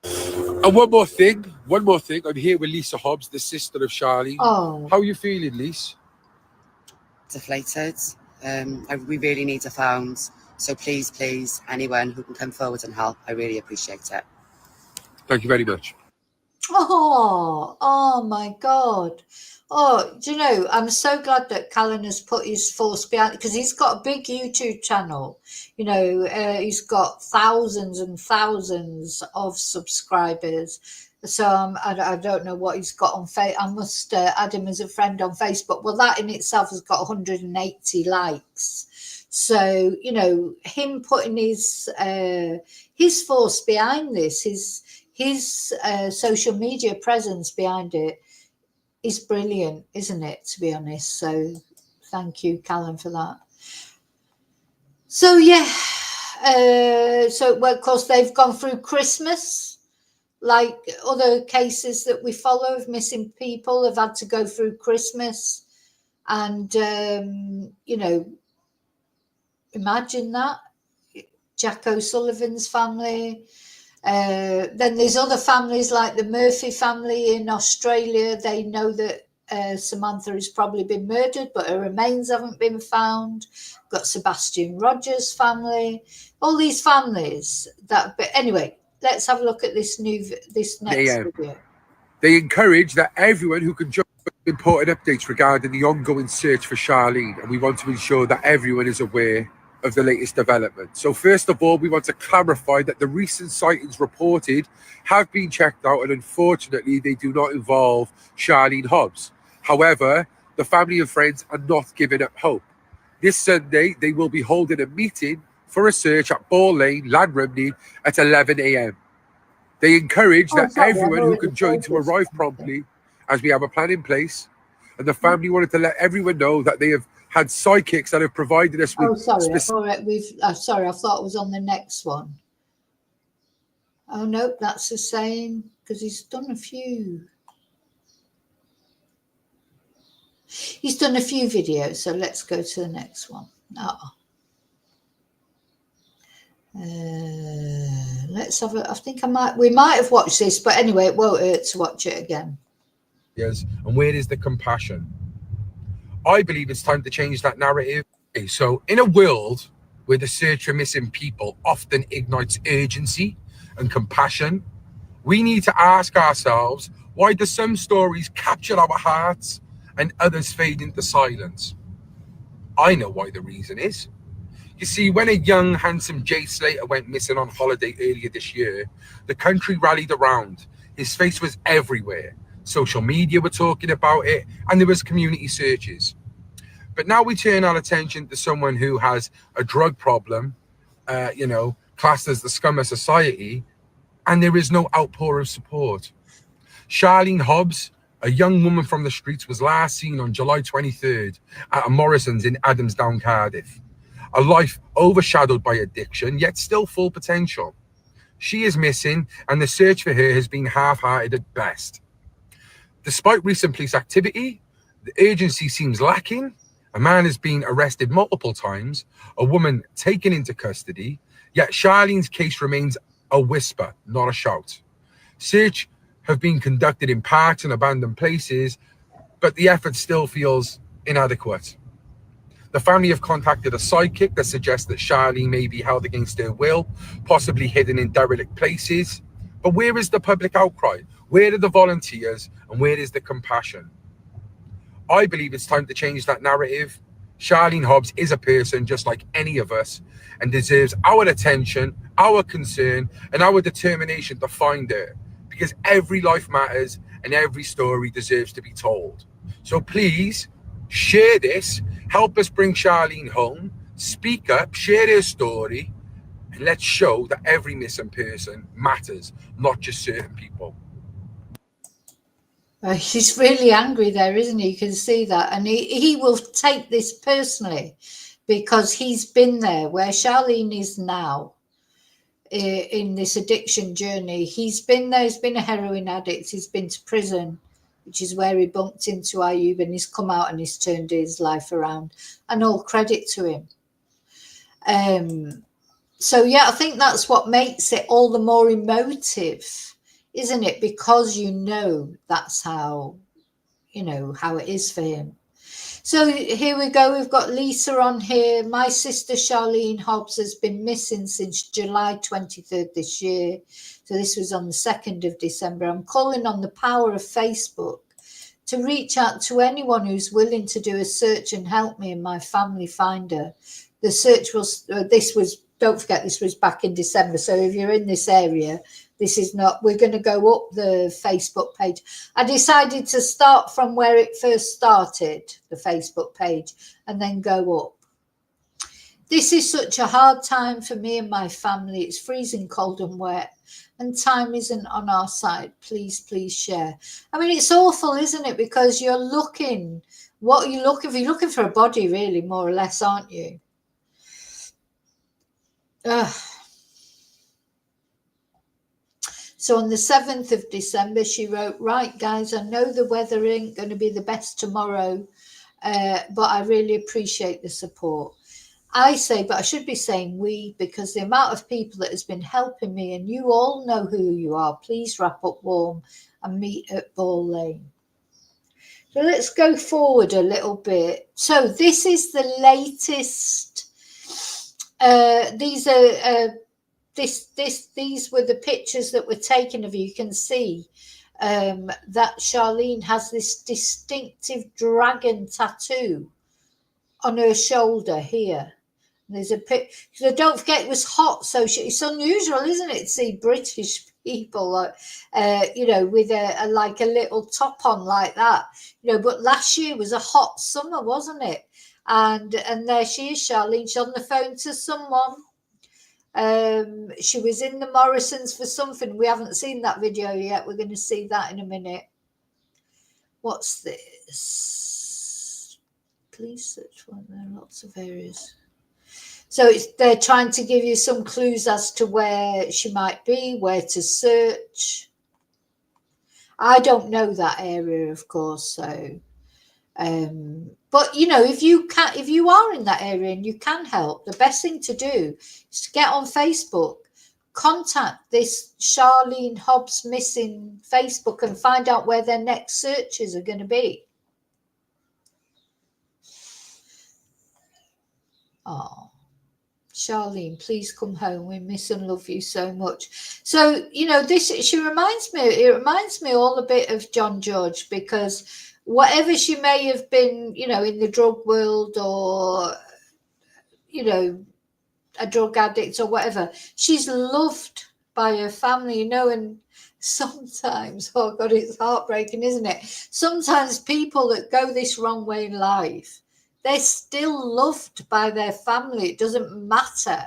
And one more thing. I'm here with Lisa Hobbs, the sister of Charlene. Oh. How are you feeling, Lisa? Deflated. We really need her found. So please, anyone who can come forward and help, I really appreciate it. Thank you very much. Oh my God. Oh, do you know, I'm so glad that Callan has put his force behind, because he's got a big YouTube channel. You know, he's got thousands and thousands of subscribers. So I don't know what he's got on Facebook. I must add him as a friend on Facebook. Well, that in itself has got 180 likes. So, you know, him putting his force behind this, his social media presence behind it is brilliant, isn't it, to be honest? So thank you, Callan, for that. So, yeah. Well, of course, they've gone through Christmas. Like other cases that we follow of missing people have had to go through Christmas. And, you know, imagine that. Jack O'Sullivan's family. Then there's other families like the Murphy family in Australia. They know that Samantha has probably been murdered, but her remains haven't been found. Got Sebastian Rogers' family. All these families. But anyway, let's have a look at this next video. They encourage that everyone who can join important updates regarding the ongoing search for Charlene, and we want to ensure that everyone is aware of the latest development. So first of all, we want to clarify that the recent sightings reported have been checked out, and unfortunately they do not involve Charlene Hobbs. However, the family and friends are not giving up hope. This Sunday, they will be holding a meeting for a search at Ball Lane, Llanrumney at 11 a.m. They encourage that everyone who can join to arrive promptly, as we have a plan in place. And the family wanted to let everyone know that they have had psychics that have provided us with... sorry, I thought it was on the next one. Oh, no, that's the same, because he's done a few. He's done a few videos, so let's go to the next one. Let's have a... I think we might have watched this, but anyway, it won't hurt to watch it again. Yes, and where is the compassion? I believe it's time to change that narrative. Okay, so in a world where the search for missing people often ignites urgency and compassion, we need to ask ourselves, why do some stories capture our hearts and others fade into silence? I know why the reason is. You see, when a young, handsome Jay Slater went missing on holiday earlier this year, the country rallied around. His face was everywhere. Social media were talking about it, and there was community searches. But now we turn our attention to someone who has a drug problem, classed as the scum of society, and there is no outpour of support. Charlene Hobbs, a young woman from the streets, was last seen on July 23rd at a Morrison's in Adamsdown, Cardiff. A life overshadowed by addiction, yet still full potential. She is missing, and the search for her has been half-hearted at best. Despite recent police activity, the urgency seems lacking. A man has been arrested multiple times, a woman taken into custody, yet Charlene's case remains a whisper, not a shout. Search have been conducted in parks and abandoned places, but the effort still feels inadequate. The family have contacted a psychic that suggests that Charlene may be held against her will, possibly hidden in derelict places. But where is the public outcry? Where are the volunteers? And where is the compassion? I believe it's time to change that narrative. Charlene Hobbs is a person just like any of us and deserves our attention, our concern, and our determination to find her, because every life matters and every story deserves to be told. So please share this, help us bring Charlene home, speak up, share her story, and let's show that every missing person matters, not just certain people. He's really angry there, isn't he? You can see that. And he will take this personally because he's been there where Charlene is now in this addiction journey. He's been there. He's been a heroin addict. He's been to prison, which is where he bumped into Ayub, and he's come out and he's turned his life around. And all credit to him. So, yeah, I think that's what makes it all the more emotive, isn't it? Because that's how, how it is for him. So here we go. We've got Lisa on here. My sister Charlene Hobbs has been missing since July 23rd this year. So this was on the 2nd of December. I'm calling on the power of Facebook to reach out to anyone who's willing to do a search and help me and my family find her. The search don't forget, this was back in December. So if you're in this area, this is not, we're going to go up the Facebook page. I decided to start from where it first started, the Facebook page, and then go up. This is such a hard time for me and my family. It's freezing cold and wet, and time isn't on our side. Please, please share. I mean, it's awful, isn't it? Because you're looking, what are you looking for? You're looking for a body, really, more or less, aren't you? So on the 7th of December, she wrote, right, guys, I know the weather ain't going to be the best tomorrow, but I really appreciate the support. I say, but I should be saying we, because the amount of people that has been helping me, and you all know who you are, please wrap up warm and meet at Ball Lane. So let's go forward a little bit. So this is the latest. These were the pictures that were taken of you. You can see that Charlene has this distinctive dragon tattoo on her shoulder here. There's a pic. So don't forget it was hot, so it's unusual, isn't it, to see British people like, with a like a little top on like that, But last year was a hot summer, wasn't it? And there she is, Charlene. She's on the phone to someone. She was in the Morrisons for something. We haven't seen that video yet. We're going to see that in a minute. What's this? Please search one. There are lots of areas. So they're trying to give you some clues as to where she might be, where to search. I don't know that area, of course. So, but if you are in that area and you can help, the best thing to do is to get on Facebook, contact this Charlene Hobbs missing Facebook and find out where their next searches are going to be. Oh. Charlene, please come home. We miss and love you so much. So, it reminds me all a bit of John George, because whatever she may have been, in the drug world or, a drug addict or whatever, she's loved by her family, and sometimes, oh God, it's heartbreaking, isn't it? Sometimes people that go this wrong way in life, they're still loved by their family. It doesn't matter,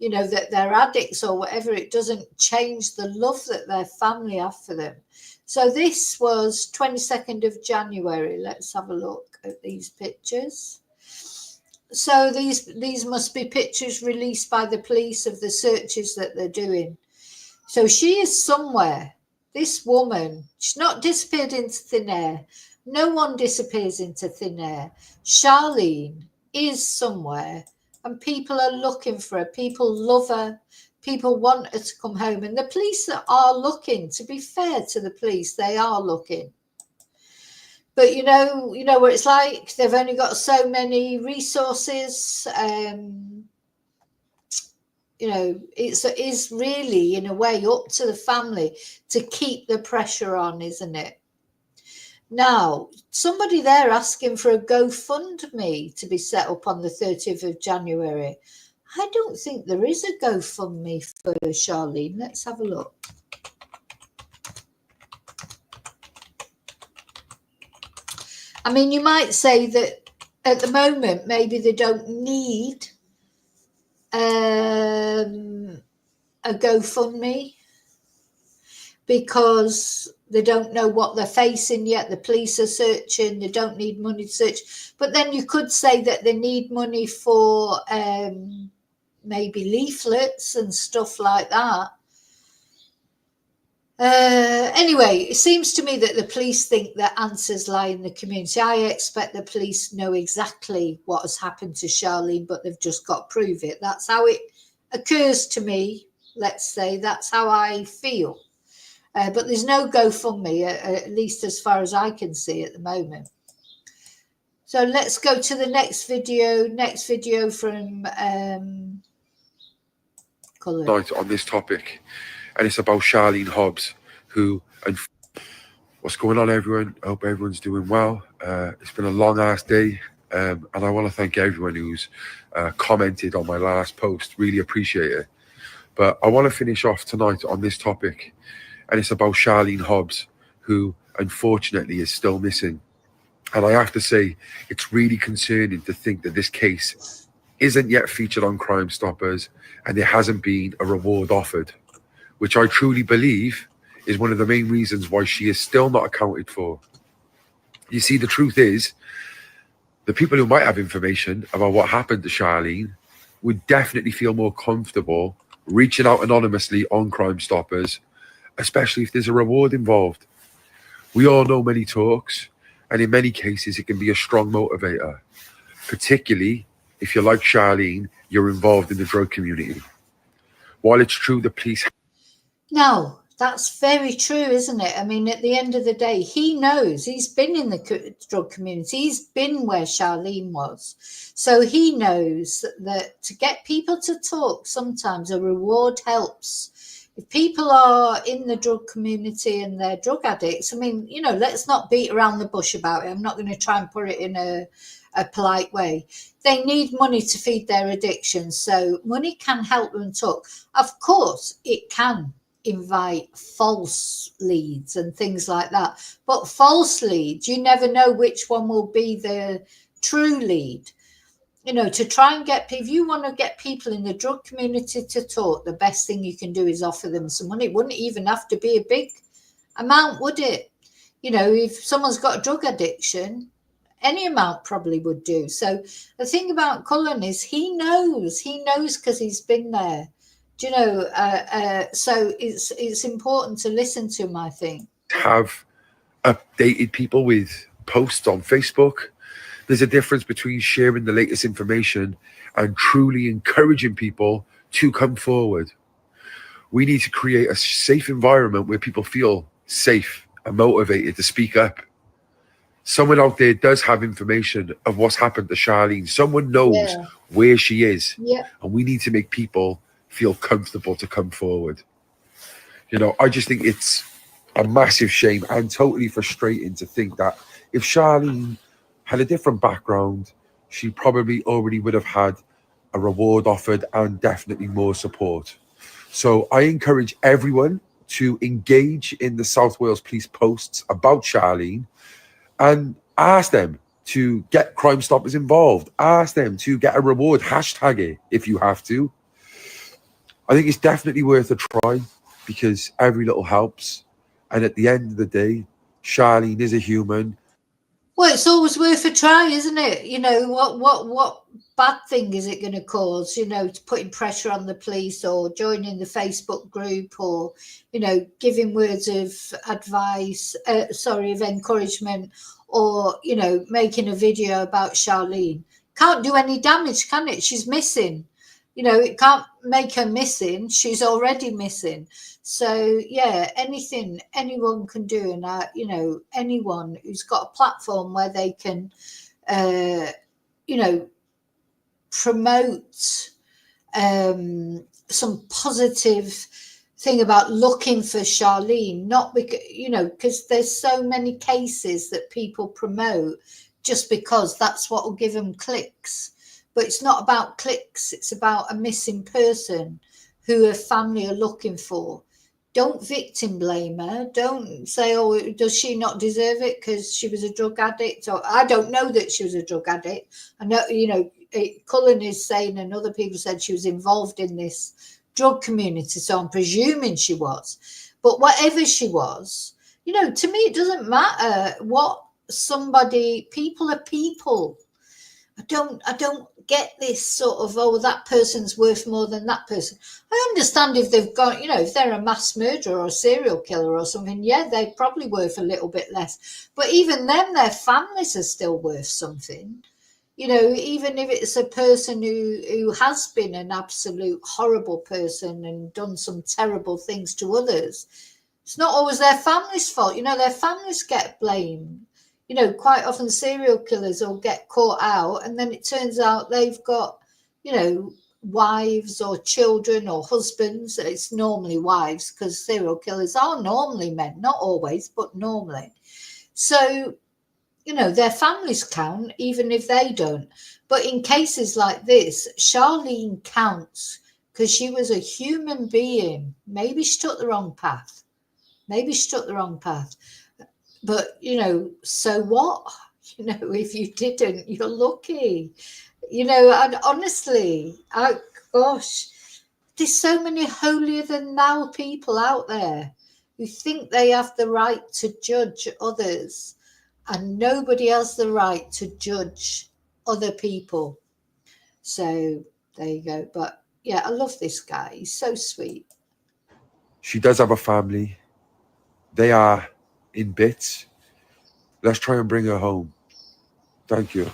that they're addicts or whatever. It doesn't change the love that their family have for them. So this was 22nd of January. Let's have a look at these pictures. So these must be pictures released by the police of the searches that they're doing. So she is somewhere. This woman, she's not disappeared into thin air. No one disappears into thin air. Charlene is somewhere and people are looking for her. People love her. People want her to come home. And the police are looking, to be fair to the police, they are looking. But you know what it's like. They've only got so many resources. It is really, in a way, up to the family to keep the pressure on, isn't it? Now, somebody there asking for a GoFundMe to be set up on the 30th of January. I don't think there is a GoFundMe for Charlene. Let's have a look. I mean, you might say that at the moment, maybe they don't need a GoFundMe because they don't know what they're facing yet. The police are searching. They don't need money to search. But then you could say that they need money for maybe leaflets and stuff like that. Anyway, it seems to me that the police think that answers lie in the community. I expect the police know exactly what has happened to Charlene, but they've just got to prove it. That's how it occurs to me. Let's say that's how I feel. But there's no GoFundMe, at least as far as I can see at the moment. So let's go to the next video. Next video from Night on this topic, and it's about Charlene Hobbs, and what's going on, everyone? I hope everyone's doing well. It's been a long ass day, and I want to thank everyone who's commented on my last post. Really appreciate it. But I want to finish off tonight on this topic, and it's about Charlene Hobbs, who unfortunately is still missing. And I have to say, it's really concerning to think that this case isn't yet featured on Crime Stoppers and there hasn't been a reward offered, which I truly believe is one of the main reasons why she is still not accounted for. You see, the truth is, the people who might have information about what happened to Charlene would definitely feel more comfortable reaching out anonymously on Crime Stoppers, especially if there's a reward involved. We all know money talks, and in many cases it can be a strong motivator, particularly if you're like Charlene, you're involved in the drug community. While it's true the police... No, that's very true, isn't it? I mean, at the end of the day, he knows. He's been in the drug community. He's been where Charlene was. So he knows that to get people to talk, sometimes a reward helps. If people are in the drug community and they're drug addicts, I mean, you know, let's not beat around the bush about it. I'm not going to try and put it in a polite way. They need money to feed their addiction. So money can help them talk. Of course, it can invite false leads and things like that. But false leads, you never know which one will be the true lead. You know, to try and get people, if you want to get people in the drug community to talk, the best thing you can do is offer them some money. It wouldn't even have to be a big amount, would it? You know, if someone's got a drug addiction, any amount probably would do. So the thing about Cullen is he knows because he's been there. Do you know? So it's important to listen to him, I think. Have updated people with posts on Facebook. There's a difference between sharing the latest information and truly encouraging people to come forward. We need to create a safe environment where people feel safe and motivated to speak up. Someone out there does have information of what's happened to Charlene. Someone knows where she is. Yeah. And we need to make people feel comfortable to come forward. You know, I just think it's a massive shame and totally frustrating to think that if Charlene had a different background, she probably already would have had a reward offered and definitely more support. So I encourage everyone to engage in the South Wales Police posts about Charlene and ask them to get Crime Stoppers involved. Ask them to get a reward, hashtag it if you have to. I think it's definitely worth a try because every little helps. And at the end of the day, Charlene is a human. Well, it's always worth a try, isn't it? You know, what bad thing is it going to cause, you know, to putting pressure on the police or joining the Facebook group or, you know, giving words of advice, of encouragement or, you know, making a video about Charlene. Can't do any damage, can it? She's missing. You know, it can't make her missing. She's already missing. So, yeah, anything anyone can do. And, you know, anyone who's got a platform where they can, you know, promote some positive thing about looking for Charlene, not because, you know, because there's so many cases that people promote just because that's what will give them clicks. But it's not about clicks. It's about a missing person who her family are looking for. Don't victim blame her. Don't say, oh, does she not deserve it because she was a drug addict? Or I don't know that she was a drug addict. I know, you know, Cullen is saying and other people said she was involved in this drug community. So I'm presuming she was. But whatever she was, you know, to me, it doesn't matter what people are people. I don't get this sort of, oh, that person's worth more than that person. I understand if they've got, you know, if they're a mass murderer or a serial killer or something, yeah, they're probably worth a little bit less. But even then, their families are still worth something. You know, even if it's a person who has been an absolute horrible person and done some terrible things to others, it's not always their family's fault. You know, their families get blamed. You know, quite often serial killers will get caught out and then it turns out they've got, you know, wives or children or husbands. It's normally wives because serial killers are normally men, not always, but normally. So, you know, their families count even if they don't. But in cases like this, Charlene counts because she was a human being. Maybe she took the wrong path. But, you know, so what? You know, if you didn't, you're lucky. You know, and honestly, gosh, there's so many holier than thou people out there who think they have the right to judge others and nobody has the right to judge other people. So there you go. But yeah, I love this guy. He's so sweet. She does have a family. They are in bits. Let's try and bring her home. Thank you.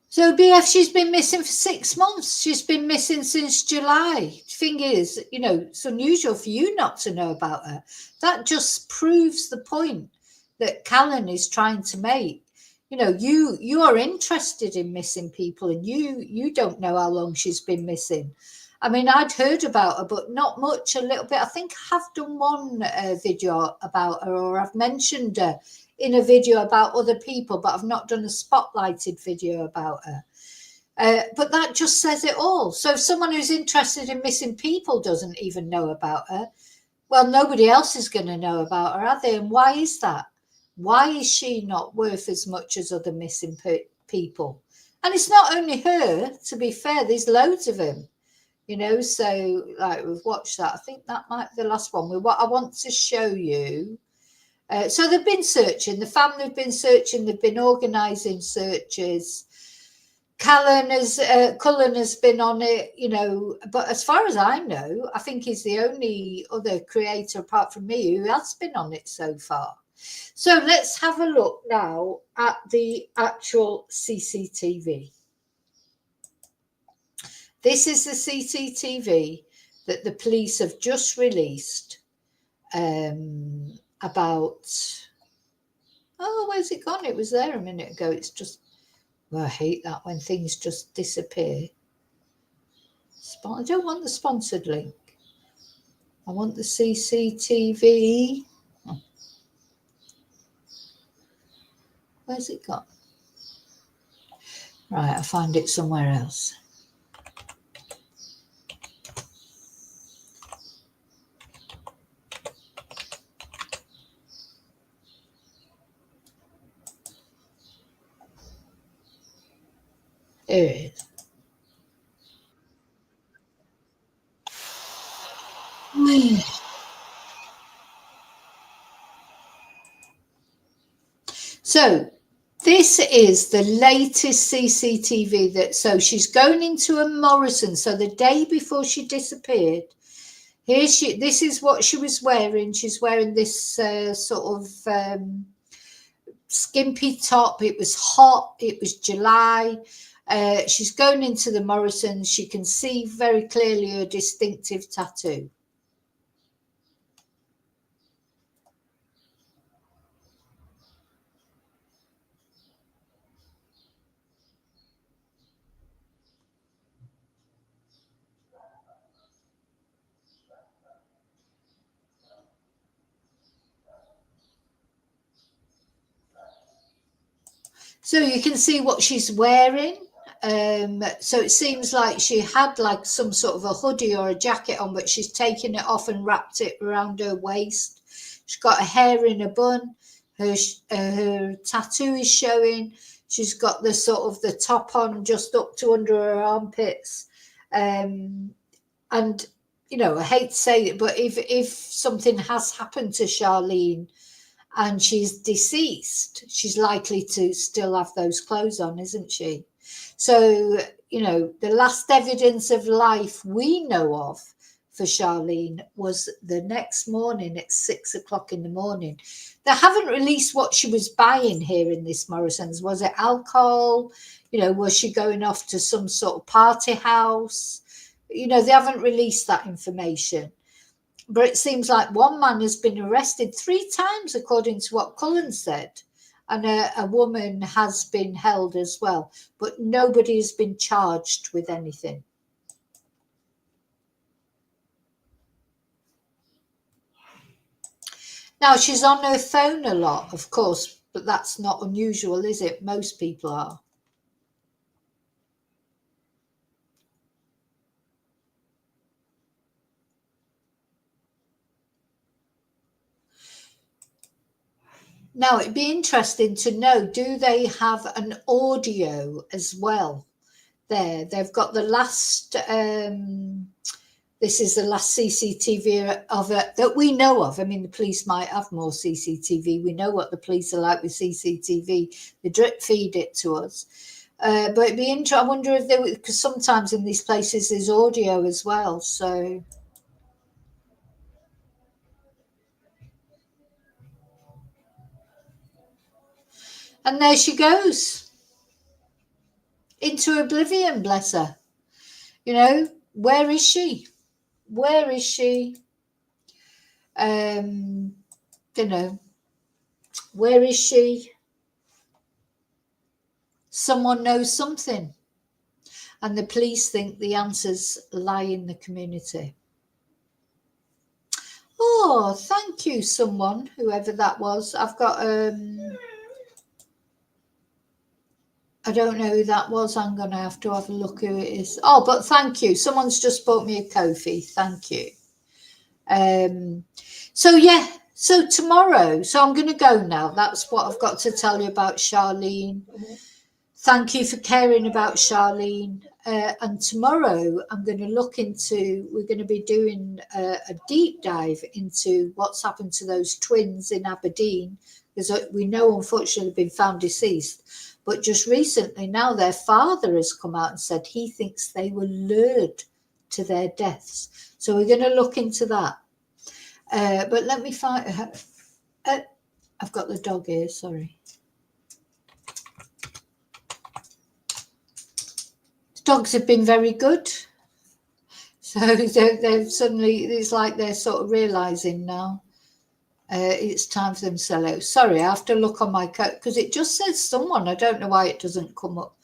So BF, she's been missing for 6 months. She's been missing since July. Thing is, you know, it's unusual for you not to know about her. That just proves the point that Callan is trying to make. You know, you are interested in missing people and you don't know how long she's been missing. I mean, I'd heard about her, but not much, a little bit. I think I have done one video about her, or I've mentioned her in a video about other people, but I've not done a spotlighted video about her. But that just says it all. So if someone who's interested in missing people doesn't even know about her, well, nobody else is going to know about her, are they? And why is that? Why is she not worth as much as other missing people? And it's not only her, to be fair, there's loads of them, you know. So like, we've watched that. I think that might be the last one. What I want to show you. So they've been searching, the family have been searching, they've been organising searches. Cullen has been on it, you know, but as far as I know, I think he's the only other creator apart from me who has been on it so far. So let's have a look now at the actual CCTV. This is the CCTV that the police have just released about, oh, where's it gone? It was there a minute ago. It's just, well, I hate that when things just disappear. I don't want the sponsored link. I want the CCTV. Oh. Where's it gone? Right, I'll find it somewhere else. There it is. So this is the latest CCTV that, so she's going into a Morrison. So the day before she disappeared, this is what she was wearing. She's wearing this sort of skimpy top. It was hot. It was July. She's going into the Morrisons. She can see very clearly her distinctive tattoo. So you can see what she's wearing. So it seems like she had like some sort of a hoodie or a jacket on, but she's taken it off and wrapped it around her waist. She's got her hair in a bun. Her tattoo is showing. She's got the sort of the top on just up to under her armpits. And, you know, I hate to say it, but if something has happened to Charlene and she's deceased, she's likely to still have those clothes on, isn't she? So, you know, the last evidence of life we know of for Charlene was the next morning at 6 o'clock in the morning. They haven't released what she was buying here in this Morrison's. Was it alcohol? You know, was she going off to some sort of party house? You know, they haven't released that information. But it seems like one man has been arrested 3 times, according to what Cullen said. And a woman has been held as well. But nobody has been charged with anything. Now, she's on her phone a lot, of course, but that's not unusual, is it? Most people are. Now, it'd be interesting to know, do they have an audio as well there? They've got the last, this is the last CCTV of it that we know of. I mean, the police might have more CCTV. We know what the police are like with CCTV. They drip feed it to us. But it'd be interesting. I wonder if they, because sometimes in these places there's audio as well. So. And there she goes into oblivion, bless her. You know, where is she? Where is she? You know, where is she? Someone knows something. And the police think the answers lie in the community. Oh, thank you, someone, whoever that was. I've got, I don't know who that was. I'm going to have a look who it is. Oh, but thank you. Someone's just bought me a coffee. Thank you. So, yeah. So tomorrow, so I'm going to go now. That's what I've got to tell you about Charlene. Thank you for caring about Charlene. And tomorrow I'm going to look into, we're going to be doing a deep dive into what's happened to those twins in Aberdeen, because we know, unfortunately, they've been found deceased. But just recently now their father has come out and said he thinks they were lured to their deaths. So we're going to look into that. But let me find, I've got the dog here, sorry. Dogs have been very good. So they've suddenly, it's like they're sort of realising now it's time for them to sell out. Sorry, I have to look on my coat because it just says someone. I don't know why it doesn't come up.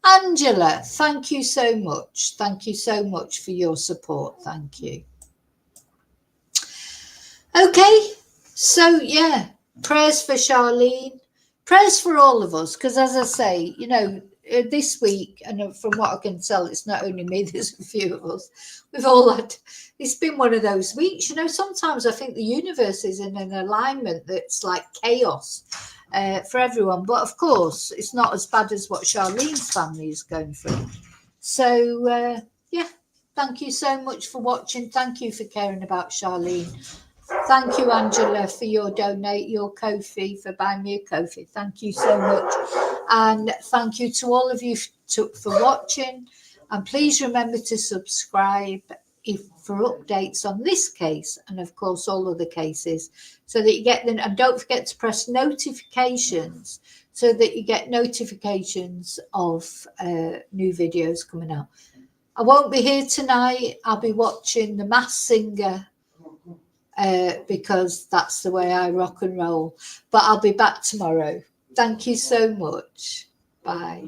Angela, thank you so much. Thank you so much for your support. Thank you. Okay, so yeah, prayers for Charlene, prayers for all of us, because as I say, you know, this week, and from what I can tell, it's not only me, there's a few of us, we've all had, it's been one of those weeks, you know, sometimes I think the universe is in an alignment that's like chaos for everyone, but of course, it's not as bad as what Charlene's family is going through. So, yeah, thank you so much for watching. Thank you for caring about Charlene. Thank you, Angela, for your Ko-fi, for buying me a Ko-fi. Thank you so much. And thank you to all of you for watching. And please remember to subscribe for updates on this case and, of course, all other cases, so that you get them. And don't forget to press notifications so that you get notifications of new videos coming out. I won't be here tonight. I'll be watching The Masked Singer, because that's the way I rock and roll. But I'll be back tomorrow. Thank you so much. Bye.